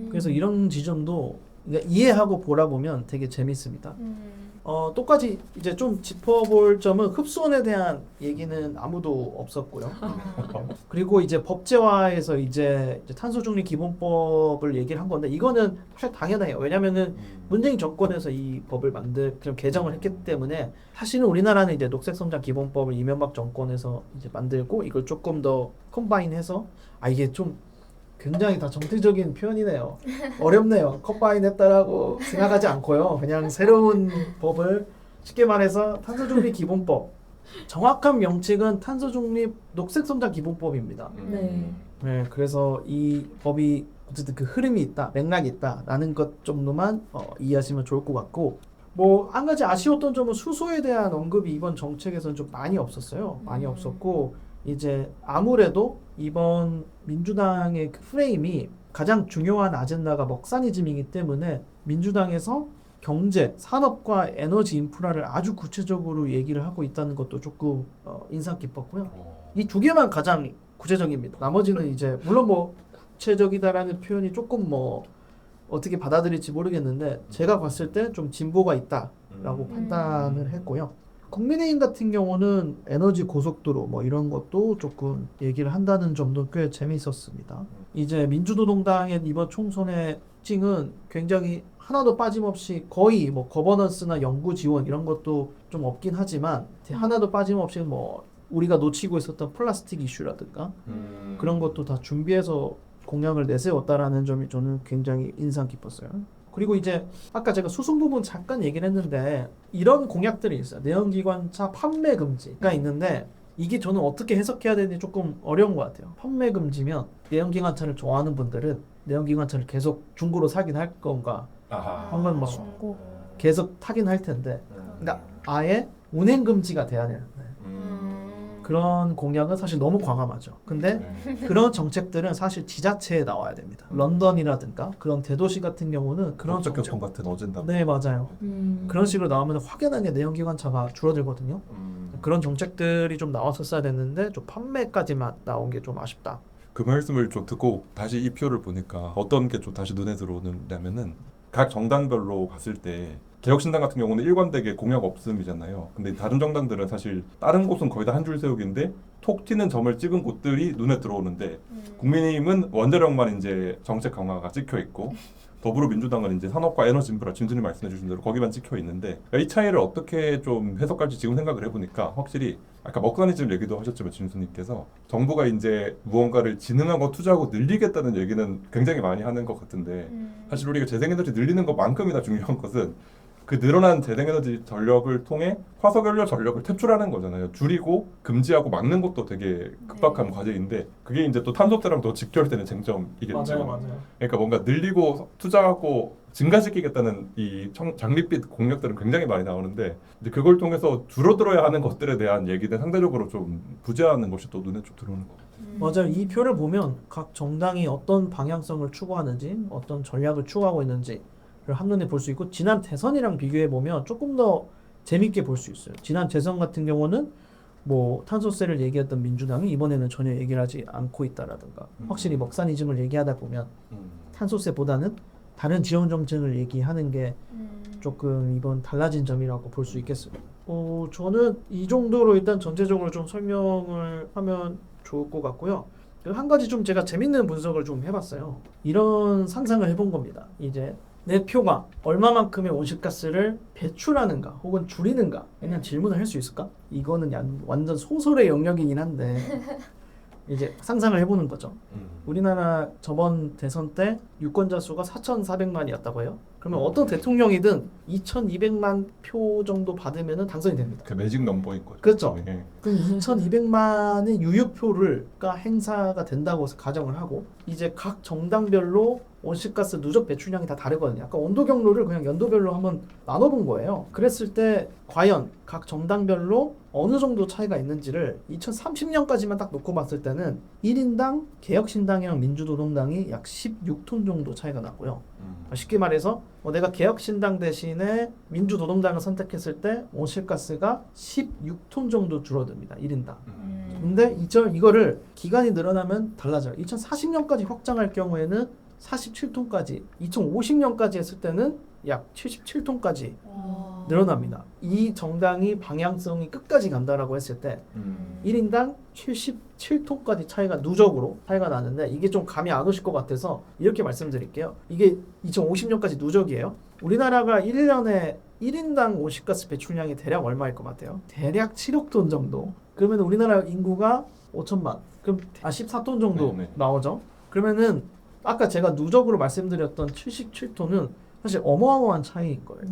그래서 이런 지점도 그러니까 이해하고 보라 보면 되게 재밌습니다. 똑같이 이제 좀 짚어볼 점은 흡수원에 대한 얘기는 아무도 없었고요. 그리고 이제 법제화에서 이제 탄소중립 기본법을 얘기를 한 건데 이거는 사실 당연해요. 왜냐면은 문재인 정권에서 이 법을 그럼 개정을 했기 때문에 사실은 우리나라는 이제 녹색성장 기본법을 이명박 정권에서 이제 만들고 이걸 조금 더 컴바인해서 이게 좀 굉장히 다 정치적인 표현이네요. 어렵네요. 컴바인했다라고 생각하지 않고요. 그냥 새로운 법을 쉽게 말해서 탄소중립 기본법. 정확한 명칭은 탄소중립 녹색성장 기본법입니다. 네, 그래서 이 법이 어쨌든 그 흐름이 있다, 맥락이 있다라는 것 정도만 이해하시면 좋을 것 같고 뭐 한 가지 아쉬웠던 점은 수소에 대한 언급이 이번 정책에서는 좀 많이 없었어요. 많이 없었고 이제 아무래도 이번 민주당의 그 프레임이 가장 중요한 아젠다가 먹사니즘이기 때문에 민주당에서 경제, 산업과 에너지 인프라를 아주 구체적으로 얘기를 하고 있다는 것도 조금 인상 깊었고요. 이 두 개만 가장 구체적입니다. 나머지는 이제 물론 뭐 구체적이다라는 표현이 조금 뭐 어떻게 받아들일지 모르겠는데 제가 봤을 때 좀 진보가 있다라고 판단을 했고요. 국민의힘 같은 경우는 에너지 고속도로 뭐 이런 것도 조금 얘기를 한다는 점도 꽤 재미있었습니다. 이제 민주노동당의 이번 총선의 특징은 굉장히 하나도 빠짐없이 거의 뭐 거버넌스나 연구 지원 이런 것도 좀 없긴 하지만 하나도 빠짐없이 뭐 우리가 놓치고 있었던 플라스틱 이슈라든가 그런 것도 다 준비해서 공약을 내세웠다라는 점이 저는 굉장히 인상 깊었어요. 그리고 이제 아까 제가 수송 부분 잠깐 얘기를 했는데 이런 공약들이 있어요. 내연기관차 판매 금지가 있는데 이게 저는 어떻게 해석해야 되는지 조금 어려운 것 같아요. 판매 금지면 내연기관차를 좋아하는 분들은 내연기관차를 계속 중고로 사긴 할 건가 한번 뭐 중고. 계속 타긴 할 텐데 그러니까 아예 운행 금지가 돼야 되는데 그런 공약은 사실 너무 과감하죠. 근데 그런 정책들은 사실 지자체에 나와야 됩니다. 런던이라든가 그런 대도시 같은 경우는 그런 공적교통 같은 어젠다. 네 맞아요. 그런 식으로 나오면 확연하게 내연기관차가 줄어들거든요. 그런 정책들이 좀 나왔었어야 됐는데 좀 판매까지만 나온 게 좀 아쉽다. 그 말씀을 좀 듣고 다시 이 표를 보니까 어떤 게 좀 다시 눈에 들어오냐면은 각 정당별로 봤을 때 개혁신당 같은 경우는 일관되게 공약 없음이잖아요. 근데 다른 정당들은 사실 다른 곳은 거의 다 한 줄 세우기인데 톡 튀는 점을 찍은 곳들이 눈에 들어오는데 국민의힘은 원자력만 이제 정책 강화가 찍혀 있고 더불어민주당은 이제 산업과 에너지 인프라 진순이 말씀해 주신 대로 거기만 찍혀 있는데 이 차이를 어떻게 좀 해석할지 지금 생각을 해보니까 확실히 아까 먹사니즘 얘기도 하셨지만 진수님께서 정부가 이제 무언가를 진흥하고 투자하고 늘리겠다는 얘기는 굉장히 많이 하는 것 같은데 사실 우리가 재생에너지 늘리는 것만큼이나 중요한 것은 그 늘어난 재생에너지 전력을 통해 화석연료 전력을 퇴출하는 거잖아요. 줄이고 금지하고 막는 것도 되게 급박한 과제인데 그게 이제 또 탄소세랑 더 직결되는 쟁점이겠죠. 맞아요. 그러니까 뭔가 늘리고 투자하고 증가시키겠다는 이 장밋빛 공약들은 굉장히 많이 나오는데 이제 그걸 통해서 줄어들어야 하는 것들에 대한 얘기는 상대적으로 좀 부재하는 것이 또 눈에 좀 들어오는 것 같아요. 맞아요. 이 표를 보면 각 정당이 어떤 방향성을 추구하는지 어떤 전략을 추구하고 있는지 한눈에 볼 수 있고 지난 대선이랑 비교해 보면 조금 더 재밌게 볼 수 있어요. 지난 대선 같은 경우는 뭐 탄소세를 얘기했던 민주당이 이번에는 전혀 얘기를 하지 않고 있다라든가 확실히 먹사니즘을 얘기하다 보면 탄소세보다는 다른 지원 정책을 얘기하는 게 조금 이번 달라진 점이라고 볼 수 있겠습니다. 저는 이 정도로 일단 전체적으로 좀 설명을 하면 좋을 것 같고요. 그리고 한 가지 좀 제가 재밌는 분석을 좀 해봤어요. 이런 상상을 해본 겁니다. 이제 내 표가 얼마만큼의 온실가스를 배출하는가 혹은 줄이는가 그냥 질문을 할 수 있을까? 이거는 완전 소설의 영역이긴 한데 이제 상상을 해보는 거죠. 우리나라 저번 대선 때 유권자 수가 4,400만이었다고 해요. 그러면 어떤 대통령이든 2,200만 표 정도 받으면 당선이 됩니다. 그 매직 넘버인 거죠. 그렇죠. 예. 그 2,200만의 유효표가 행사가 된다고 가정을 하고 이제 각 정당별로 온실가스 누적 배출량이 다 다르거든요. 아까 온도 경로를 그냥 연도별로 한번 나눠본 거예요. 그랬을 때 과연 각 정당별로 어느 정도 차이가 있는지를 2030년까지만 딱 놓고 봤을 때는 1인당 개혁신당이랑 민주노동당이 약 16톤 정도 차이가 나고요. 쉽게 말해서 내가 개혁신당 대신에 민주노동당을 선택했을 때 온실가스가 16톤 정도 줄어듭니다. 1인당. 근데 이거를 기간이 늘어나면 달라져요. 2040년까지 확장할 경우에는 47톤까지, 2050년까지 했을 때는 약 77톤까지 늘어납니다. 이 정당이 방향성이 끝까지 간다라고 했을 때 1인당 77톤까지 차이가 누적으로 차이가 나는데 이게 좀 감이 안 오실 것 같아서 이렇게 말씀드릴게요. 이게 2050년까지 누적이에요. 우리나라가 1년에 1인당 온실가스 배출량이 대략 얼마일 것 같아요? 대략 7억 톤 정도. 그러면 우리나라 인구가 5천만. 그럼 14톤 정도 네네. 나오죠. 그러면은 아까 제가 누적으로 말씀드렸던 77톤은 사실 어마어마한 차이인 거예요.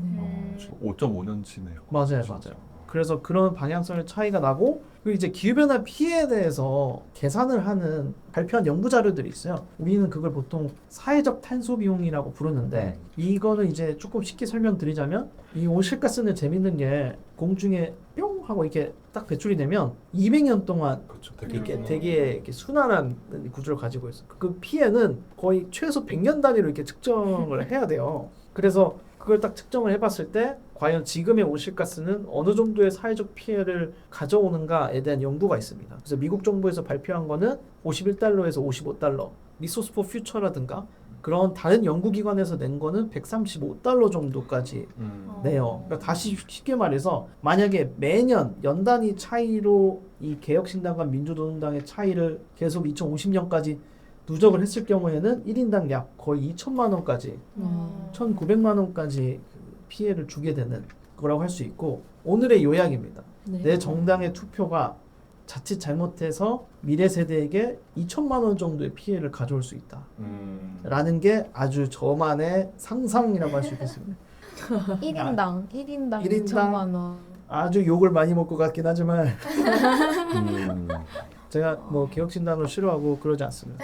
5.5년치네요. 맞아요. 그래서 그런 방향성의 차이가 나고 그리고 이제 기후변화 피해에 대해서 계산을 하는 발표한 연구 자료들이 있어요. 우리는 그걸 보통 사회적 탄소 비용이라고 부르는데 이거는 이제 조금 쉽게 설명드리자면 이 온실가스는 재밌는 게 공중에 뿅 하고 이렇게 딱 배출이 되면 200년 동안 그렇죠. 되게 이렇게 순환한 구조를 가지고 있어요. 그 피해는 거의 최소 100년 단위로 이렇게 측정을 해야 돼요. 그래서 그걸 딱 측정을 해봤을 때 과연 지금의 온실가스는 어느 정도의 사회적 피해를 가져오는가에 대한 연구가 있습니다. 그래서 미국 정부에서 발표한 거는 51달러에서 55달러, 리소스 포 퓨처라든가 그런 다른 연구기관에서 낸 거는 135달러 정도까지 내요. 그러니까 다시 쉽게 말해서 만약에 매년 연단위 차이로 이 개혁신당과 민주노동당의 차이를 계속 2050년까지 누적을 했을 경우에는 1인당 약 거의 2천만 원까지 1,900만 원까지 피해를 주게 되는 거라고 할 수 있고 오늘의 요약입니다. 네. 내 정당의 투표가 자칫 잘못해서 미래 세대에게 2천만 원 정도의 피해를 가져올 수 있다. 라는 게 아주 저만의 상상이라고 할 수 있겠습니다. 1인당 1인당 2천만 원. 아주 욕을 많이 먹을 것 같긴 하지만 제가 뭐 개혁신당을 싫어하고 그러지 않습니다.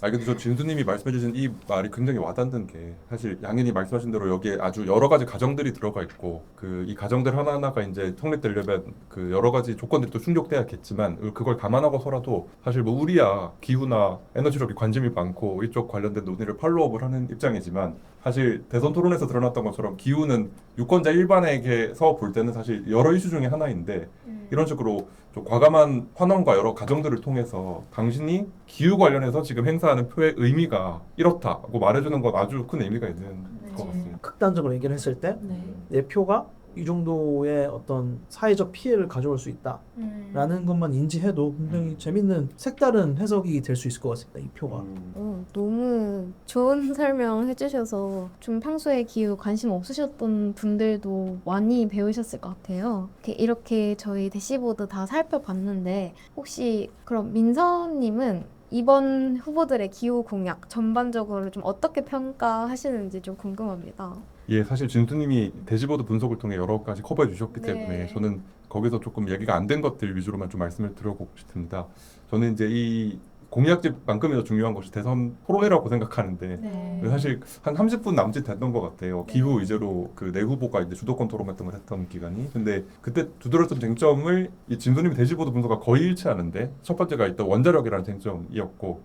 근데 저 진수님이 말씀해주신 이 말이 굉장히 와닿는 게 사실 양현이 말씀하신 대로 여기에 아주 여러 가지 가정들이 들어가 있고 그 이 가정들 하나하나가 이제 성립되려면 그 여러 가지 조건들이 또 충족돼야겠지만 그걸 감안하고서라도 사실 뭐 우리야 기후나 에너지력에 관심이 많고 이쪽 관련된 논의를 팔로우업을 하는 입장이지만 사실 대선 토론에서 드러났던 것처럼 기후는 유권자 일반에게서 볼 때는 사실 여러 이슈 중에 하나인데 이런 식으로 좀 과감한 환원과 여러 가정들을 통해서 당신이 기후 관련해서 지금 행사하는 표의 의미가 이렇다고 말해주는 건 아주 큰 의미가 있는 것 같습니다. 극단적으로 얘기를 했을 때 내 표가 이 정도의 어떤 사회적 피해를 가져올 수 있다라는 것만 인지해도 굉장히 재밌는 색다른 해석이 될 수 있을 것 같습니다. 이 표가. 너무 좋은 설명 해주셔서 좀 평소에 기후 관심 없으셨던 분들도 많이 배우셨을 것 같아요. 이렇게 저희 대시보드 다 살펴봤는데 혹시 그럼 민서님은 이번 후보들의 기후 공약 전반적으로 좀 어떻게 평가하시는지 좀 궁금합니다. 예, 사실 진수님이 대시보드 분석을 통해 여러 가지 커버해 주셨기 네. 때문에 저는 거기서 조금 얘기가 안 된 것들 위주로만 좀 말씀을 드려보고 싶습니다. 저는 이제 이 공약집만큼이나 중요한 것이 대선 토론회라고 생각하는데 사실 한 30분 남짓 됐던 것 같아요. 기후 위주로 그 내 후보가 이제 주도권 토론 같은 걸 했던 기간이. 근데 그때 두드렸던 쟁점을 이 진수님이 대시보드 분석과 거의 일치하는데 첫 번째가 일단 원자력이라는 쟁점이었고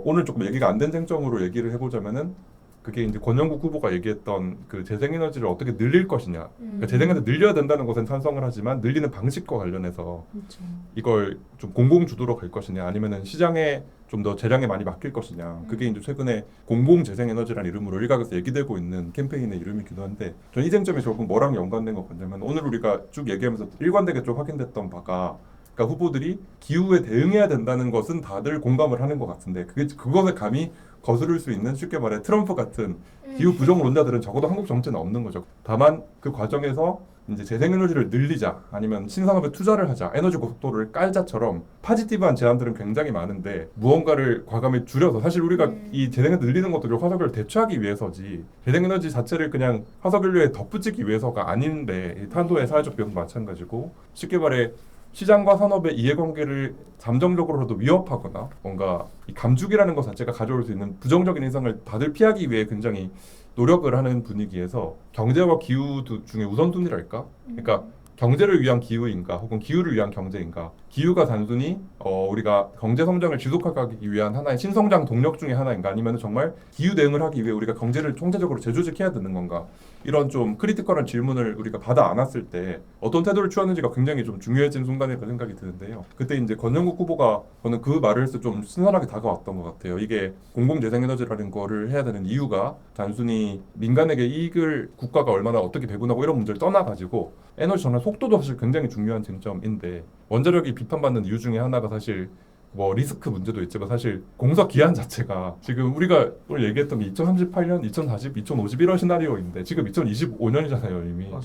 오늘 조금 얘기가 안 된 쟁점으로 얘기를 해보자면은 그게 이제 권영국 후보가 얘기했던 그 재생에너지를 어떻게 늘릴 것이냐. 그러니까 재생에너지 늘려야 된다는 것은 찬성을 하지만 늘리는 방식과 관련해서 그렇죠. 이걸 좀 공공 주도로 갈 것이냐 아니면은 시장에 좀 더 재량에 많이 맡길 것이냐. 그게 이제 최근에 공공 재생에너지라는 이름으로 일각에서 얘기되고 있는 캠페인의 이름이기도 한데 전 이 쟁점이 결국 뭐랑 연관된 것 같냐면 오늘 우리가 쭉 얘기하면서 일관되게 좀 확인됐던 바가 그러니까 후보들이 기후에 대응해야 된다는 것은 다들 공감을 하는 것 같은데 그것에 감히 거스를 수 있는 쉽게 말해 트럼프 같은 기후 부정론자들은 적어도 한국 정치는 없는 거죠. 다만 그 과정에서 이제 재생에너지를 늘리자 아니면 신산업에 투자를 하자 에너지 고속도로를 깔자처럼 파지티브한 제안들은 굉장히 많은데 무언가를 과감히 줄여서 사실 우리가 이 재생에너지 늘리는 것도 화석연료를 대체하기 위해서지 재생에너지 자체를 그냥 화석연료에 덧붙이기 위해서가 아닌데 이 탄소의 사회적 비용도 마찬가지고 쉽게 말해 시장과 산업의 이해관계를 잠정적으로라도 위협하거나 뭔가 이 감축이라는 것 자체가 가져올 수 있는 부정적인 인상을 다들 피하기 위해 굉장히 노력을 하는 분위기에서 경제와 기후 중에 우선순위랄까? 그러니까 경제를 위한 기후인가 혹은 기후를 위한 경제인가? 기후가 단순히 우리가 경제 성장을 지속하기 위한 하나의 신성장 동력 중에 하나인가? 아니면 정말 기후 대응을 하기 위해 우리가 경제를 총체적으로 재조직해야 되는 건가? 이런 좀 크리티컬한 질문을 우리가 받아 안았을 때 어떤 태도를 취하는지가 굉장히 좀 중요해진 순간이라고 생각이 드는데요. 그때 이제 권영국 후보가 저는 그 말을 해서 좀 신선하게 다가왔던 것 같아요. 이게 공공재생에너지라는 거를 해야 되는 이유가 단순히 민간에게 이익을 국가가 얼마나 어떻게 배분하고 이런 문제를 떠나가지고 에너지 전환 속도도 사실 굉장히 중요한 쟁점인데 원자력이 비판받는 이유 중에 하나가 사실 뭐 리스크 문제도 있지만 사실 공사 기한 자체가 지금 우리가 오늘 얘기했던 게 2038년, 2040, 2050 이런 시나리오인데 지금 2025년이잖아요 이미. 맞아요.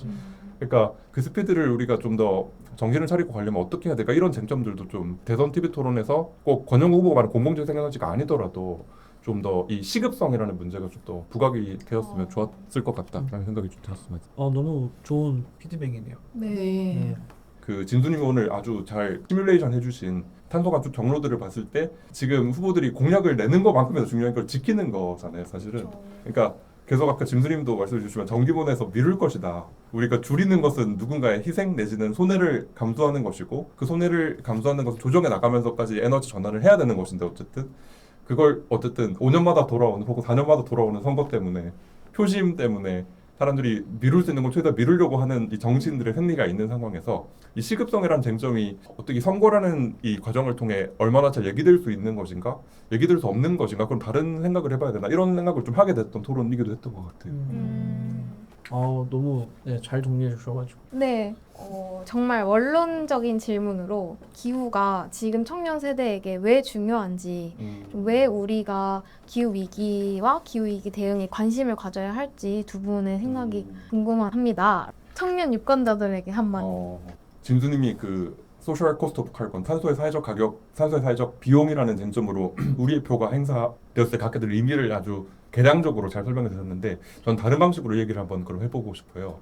그러니까 그 스피드를 우리가 좀 더 정신을 차리고 가려면 어떻게 해야 될까 이런 쟁점들도 좀 대선 TV 토론에서 꼭 권영국 후보가 말한 공공재생에너지가 아니더라도 좀 더 이 시급성이라는 문제가 좀 더 부각이 되었으면 좋았을 것 같다라는 생각이 좀 들었습니다. 너무 좋은 피드백이네요. 네. 그 진수님이 오늘 아주 잘 시뮬레이션 해주신 탄소 감축 경로들을 봤을 때 지금 후보들이 공약을 내는 것만큼이나 중요한 걸 지키는 거잖아요, 사실은. 그러니까 계속 아까 진수님도 말씀해 주시지만 전기본에서 미룰 것이다. 우리가 줄이는 것은 누군가의 희생 내지는 손해를 감수하는 것이고 그 손해를 감수하는 것을 조정해 나가면서까지 에너지 전환을 해야 되는 것인데 어쨌든 그걸 어쨌든 5년마다 돌아오는 혹은 4년마다 돌아오는 선거 때문에 표심 때문에 사람들이 미룰 수 있는 걸 최대한 미루려고 하는 이 정치인들의 생리가 있는 상황에서 이 시급성이라는 쟁점이 어떻게 선거라는 이 과정을 통해 얼마나 잘 얘기될 수 있는 것인가, 얘기될 수 없는 것인가, 그럼 다른 생각을 해봐야 되나 이런 생각을 좀 하게 됐던 토론이기도 했던 것 같아요. 너무 잘 정리해 주셔가지고. 네, 정말 원론적인 질문으로 기후가 지금 청년 세대에게 왜 중요한지, 왜 우리가 기후 위기와 기후 위기 대응에 관심을 가져야 할지 두 분의 생각이 궁금합니다. 청년 유권자들에게 한마디. 진수님이 그 소셜 코스트 오브 칼본, 탄소의 사회적 가격, 탄소의 사회적 비용이라는 쟁점으로 우리의 표가 행사되었을 때 갖게 될 의미를 아주 개량적으로 잘 설명해 주셨는데 전 다른 방식으로 얘기를 한번 그럼 해보고 싶어요.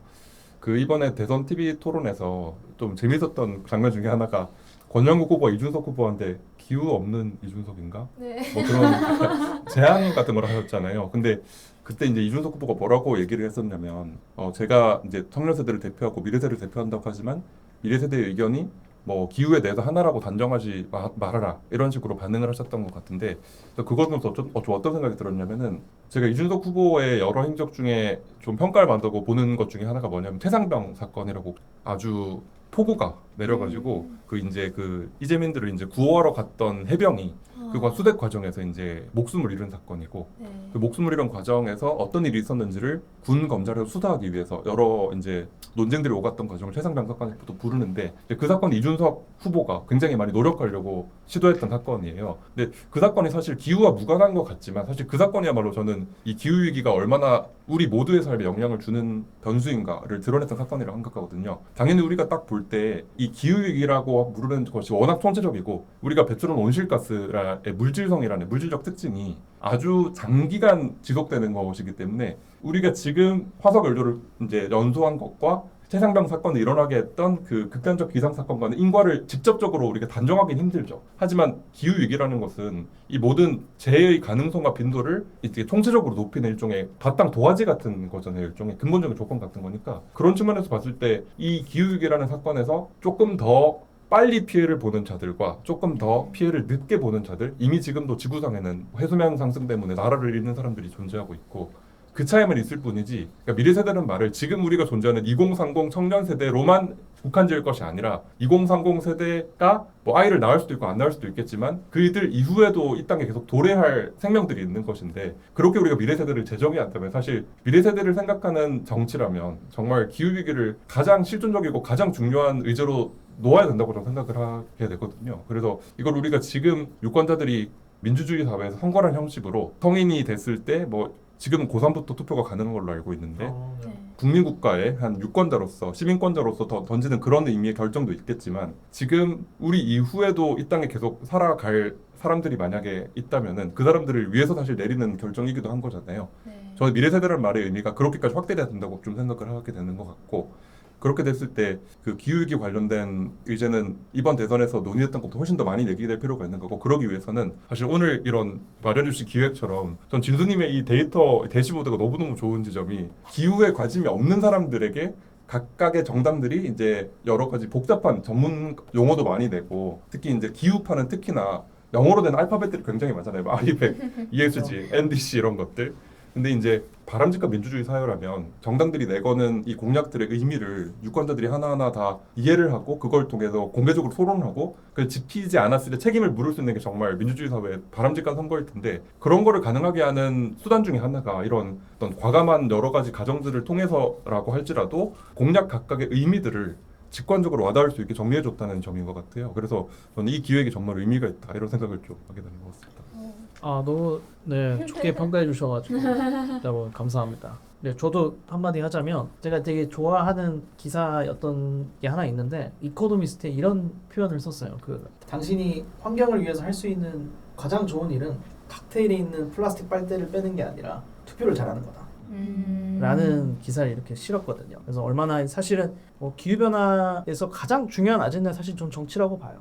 그 이번에 대선 TV 토론에서 좀 재밌었던 장면 중에 하나가 권영국 후보와 이준석 후보한테 기후 없는 이준석인가? 네. 뭐 그런 제안 같은 걸 하셨잖아요. 근데 그때 이제 이준석 후보가 뭐라고 얘기를 했었냐면 제가 이제 청년 세대를 대표하고 미래 세대를 대표한다고 하지만 미래 세대의 의견이 뭐 기후에 대해서 하나라고 단정하지 말아라 이런 식으로 반응을 하셨던 것 같은데 그것은 어떤 생각이 들었냐면은 제가 이준석 후보의 여러 행적 중에 좀 평가를 받고 보는 것 중에 하나가 뭐냐면 태상병 사건이라고 아주 폭우가 내려가지고 그 이제 그 이재민들을 이제 구호하러 갔던 해병이 그과 수색 과정에서 이제 목숨을 잃은 사건이고 네. 그 목숨을 잃은 과정에서 어떤 일이 있었는지를 군 검찰에서 수사하기 위해서 여러 이제 논쟁들이 오갔던 과정을 태상병 사건으로 부르는데 그 사건이 이준석 후보가 굉장히 많이 노력하려고 시도했던 사건이에요. 근데 그 사건이 사실 기후와 무관한 것 같지만 사실 그 사건이야말로 저는 이 기후 위기가 얼마나 우리 모두의 삶에 영향을 주는 변수인가를 드러냈던 사건이라고 생각하거든요. 당연히 우리가 딱 볼 때 이 기후 위기라고 부르는 것이 워낙 총체적이고 우리가 배출한 온실가스의 물질성이라는 물질적 특징이 아주 장기간 지속되는 것이기 때문에 우리가 지금 화석 연료를 이제 연소한 것과 태상병 사건이 일어나게 했던 그 극단적 기상 사건과는 인과를 직접적으로 우리가 단정하기는 힘들죠. 하지만 기후 위기라는 것은 이 모든 재해의 가능성과 빈도를 이렇게 총체적으로 높이는 일종의 바탕 도화지 같은 거잖아요. 일종의 근본적인 조건 같은 거니까 그런 측면에서 봤을 때 이 기후 위기라는 사건에서 조금 더 빨리 피해를 보는 자들과 조금 더 피해를 늦게 보는 자들, 이미 지금도 지구상에는 해수면 상승 때문에 나라를 잃는 사람들이 존재하고 있고 그 차이만 있을 뿐이지 그러니까 미래 세대는 말을 지금 우리가 존재하는 2030 청년 세대로만 국한지을 것이 아니라 2030 세대가 뭐 아이를 낳을 수도 있고 안 낳을 수도 있겠지만 그이들 이후에도 이 땅에 계속 도래할 생명들이 있는 것인데 그렇게 우리가 미래 세대를 제정해 한다면 사실 미래 세대를 생각하는 정치라면 정말 기후위기를 가장 실존적이고 가장 중요한 의제로 놓아야 된다고 저는 생각을 하게 되거든요. 그래서 이걸 우리가 지금 유권자들이 민주주의 사회에서 선거란 형식으로 성인이 됐을 때 뭐 지금은 고3부터 투표가 가능한 걸로 알고 있는데 네. 국민국가의 한 유권자로서 시민권자로서 더 던지는 그런 의미의 결정도 있겠지만 지금 우리 이후에도 이 땅에 계속 살아갈 사람들이 만약에 있다면은 그 사람들을 위해서 사실 내리는 결정이기도 한 거잖아요. 저는 미래 세대라는 말의 의미가 그렇게까지 확대돼야 된다고 좀 생각을 하게 되는 것 같고 그렇게 됐을 때 그 기후위기 관련된 의제는 이번 대선에서 논의했던 것보다 훨씬 더 많이 얘기될 필요가 있는 거고 그러기 위해서는 사실 오늘 이런 마련해 주신 기획처럼 전 진수님의 이 데이터 대시보드가 너무너무 좋은 지점이 기후에 관심이 없는 사람들에게 각각의 정당들이 이제 여러 가지 복잡한 전문 용어도 많이 내고 특히 이제 기후파는 특히나 영어로 된 알파벳들이 굉장히 많잖아요. 아리백, ESG, NDC 이런 것들. 근데 이제 바람직한 민주주의 사회라면 정당들이 내거는 이 공약들의 의미를 유권자들이 하나하나 다 이해를 하고 그걸 통해서 공개적으로 토론하고 그걸 지키지 않았을 때 책임을 물을 수 있는 게 정말 민주주의 사회의 바람직한 선거일 텐데 그런 거를 가능하게 하는 수단 중에 하나가 이런 어떤 과감한 여러 가지 가정들을 통해서라고 할지라도 공약 각각의 의미들을 직관적으로 와닿을 수 있게 정리해줬다는 점인 것 같아요. 그래서 저는 이 기획이 정말 의미가 있다 이런 생각을 좀 하게 되는 것 같습니다. 너무 좋게 평가해 주셔가지고 너무 감사합니다. 네, 저도 한마디 하자면 제가 되게 좋아하는 기사였던 게 하나 있는데 이코노미스트에 이런 표현을 썼어요. 당신이 환경을 위해서 할 수 있는 가장 좋은 일은 칵테일에 있는 플라스틱 빨대를 빼는 게 아니라 투표를 잘하는 거다. 라는 기사를 이렇게 실었거든요. 그래서 얼마나 사실은 기후변화에서 가장 중요한 아젠다는 사실 좀 정치라고 봐요.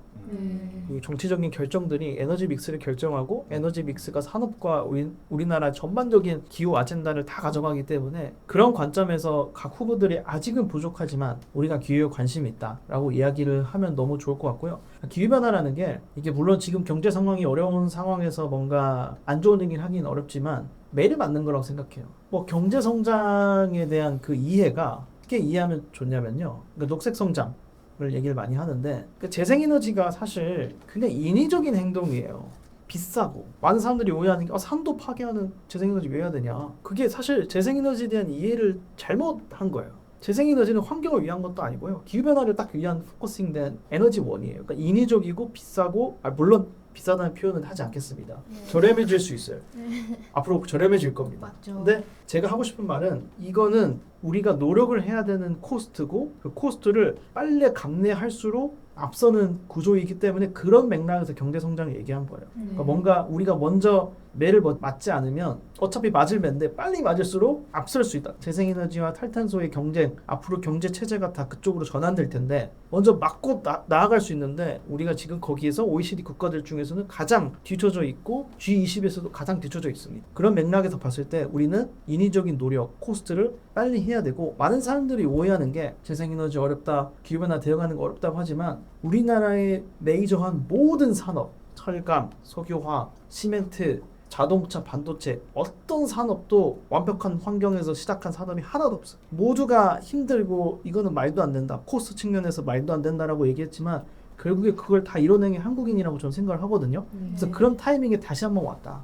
그 정치적인 결정들이 에너지 믹스를 결정하고 에너지 믹스가 산업과 우리나라 전반적인 기후 아젠다를 다 가져가기 때문에 그런 관점에서 각 후보들이 아직은 부족하지만 우리가 기후에 관심이 있다라고 이야기를 하면 너무 좋을 것 같고요. 기후변화라는 게 이게 물론 지금 경제 상황이 어려운 상황에서 뭔가 안 좋은 얘기를 하긴 어렵지만 매일 맞는 거라고 생각해요. 경제 성장에 대한 그 이해가 어떻게 이해하면 좋냐면요. 녹색 성장 을 얘기를 많이 하는데 재생에너지가 사실 굉장히 인위적인 행동이에요. 비싸고 많은 사람들이 오해하는 게 산도 파괴하는 재생에너지 왜 해야 되냐. 그게 사실 재생에너지에 대한 이해를 잘못한 거예요. 재생에너지는 환경을 위한 것도 아니고요. 기후변화를 딱 위한 포커싱된 에너지원이에요. 그러니까 인위적이고 비싸고 물론 비싸다는 표현은 하지 않겠습니다. 저렴해질 수 있어요. 앞으로 저렴해질 겁니다. 맞죠. 근데 제가 하고 싶은 말은 이거는 우리가 노력을 해야 되는 코스트고 그 코스트를 빨리 감내할수록 앞서는 구조이기 때문에 그런 맥락에서 경제 성장을 얘기한 거예요. 그러니까 뭔가 우리가 먼저 매를 맞지 않으면 어차피 맞을 매인데 빨리 맞을수록 앞설 수 있다. 재생에너지와 탈탄소의 경쟁, 앞으로 경제 체제가 다 그쪽으로 전환될 텐데 먼저 맞고 나아갈 수 있는데 우리가 지금 거기에서 OECD 국가들 중에서는 가장 뒤쳐져 있고 G20에서도 가장 뒤쳐져 있습니다. 그런 맥락에서 봤을 때 우리는 인위적인 노력, 코스트를 빨리 해야 되고 많은 사람들이 오해하는 게 재생에너지 어렵다, 기후변화 대응하는 거 어렵다고 하지만 우리나라의 메이저한 모든 산업, 철강, 석유화학, 시멘트, 자동차, 반도체 어떤 산업도 완벽한 환경에서 시작한 산업이 하나도 없어요. 모두가 힘들고 이거는 말도 안 된다. 코스트 측면에서 말도 안 된다라고 얘기했지만 결국에 그걸 다 이뤄낸 게 한국인이라고 저는 생각을 하거든요. 그래서 그런 타이밍에 다시 한번 왔다.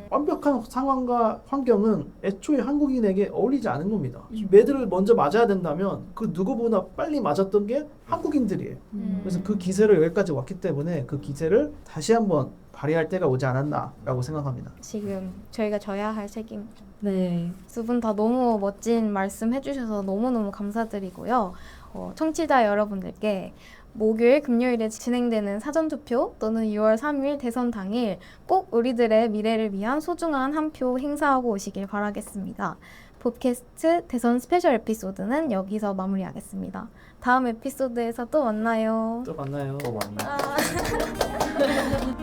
완벽한 상황과 환경은 애초에 한국인에게 어울리지 않은 겁니다. 매들을 먼저 맞아야 된다면 그 누구보다 빨리 맞았던 게 한국인들이에요. 그래서 그 기세를 여기까지 왔기 때문에 그 기세를 다시 한번 발휘할 때가 오지 않았나라고 생각합니다. 지금 저희가 져야 할 책임이죠. 네. 두 분 다 너무 멋진 말씀 해주셔서 너무너무 감사드리고요. 청취자 여러분들께 목요일, 금요일에 진행되는 사전투표 또는 6월 3일 대선 당일 꼭 우리들의 미래를 위한 소중한 한 표 행사하고 오시길 바라겠습니다. 팟캐스트 대선 스페셜 에피소드는 여기서 마무리하겠습니다. 다음 에피소드에서 또 만나요. 또 만나요. 또 만나요. 아.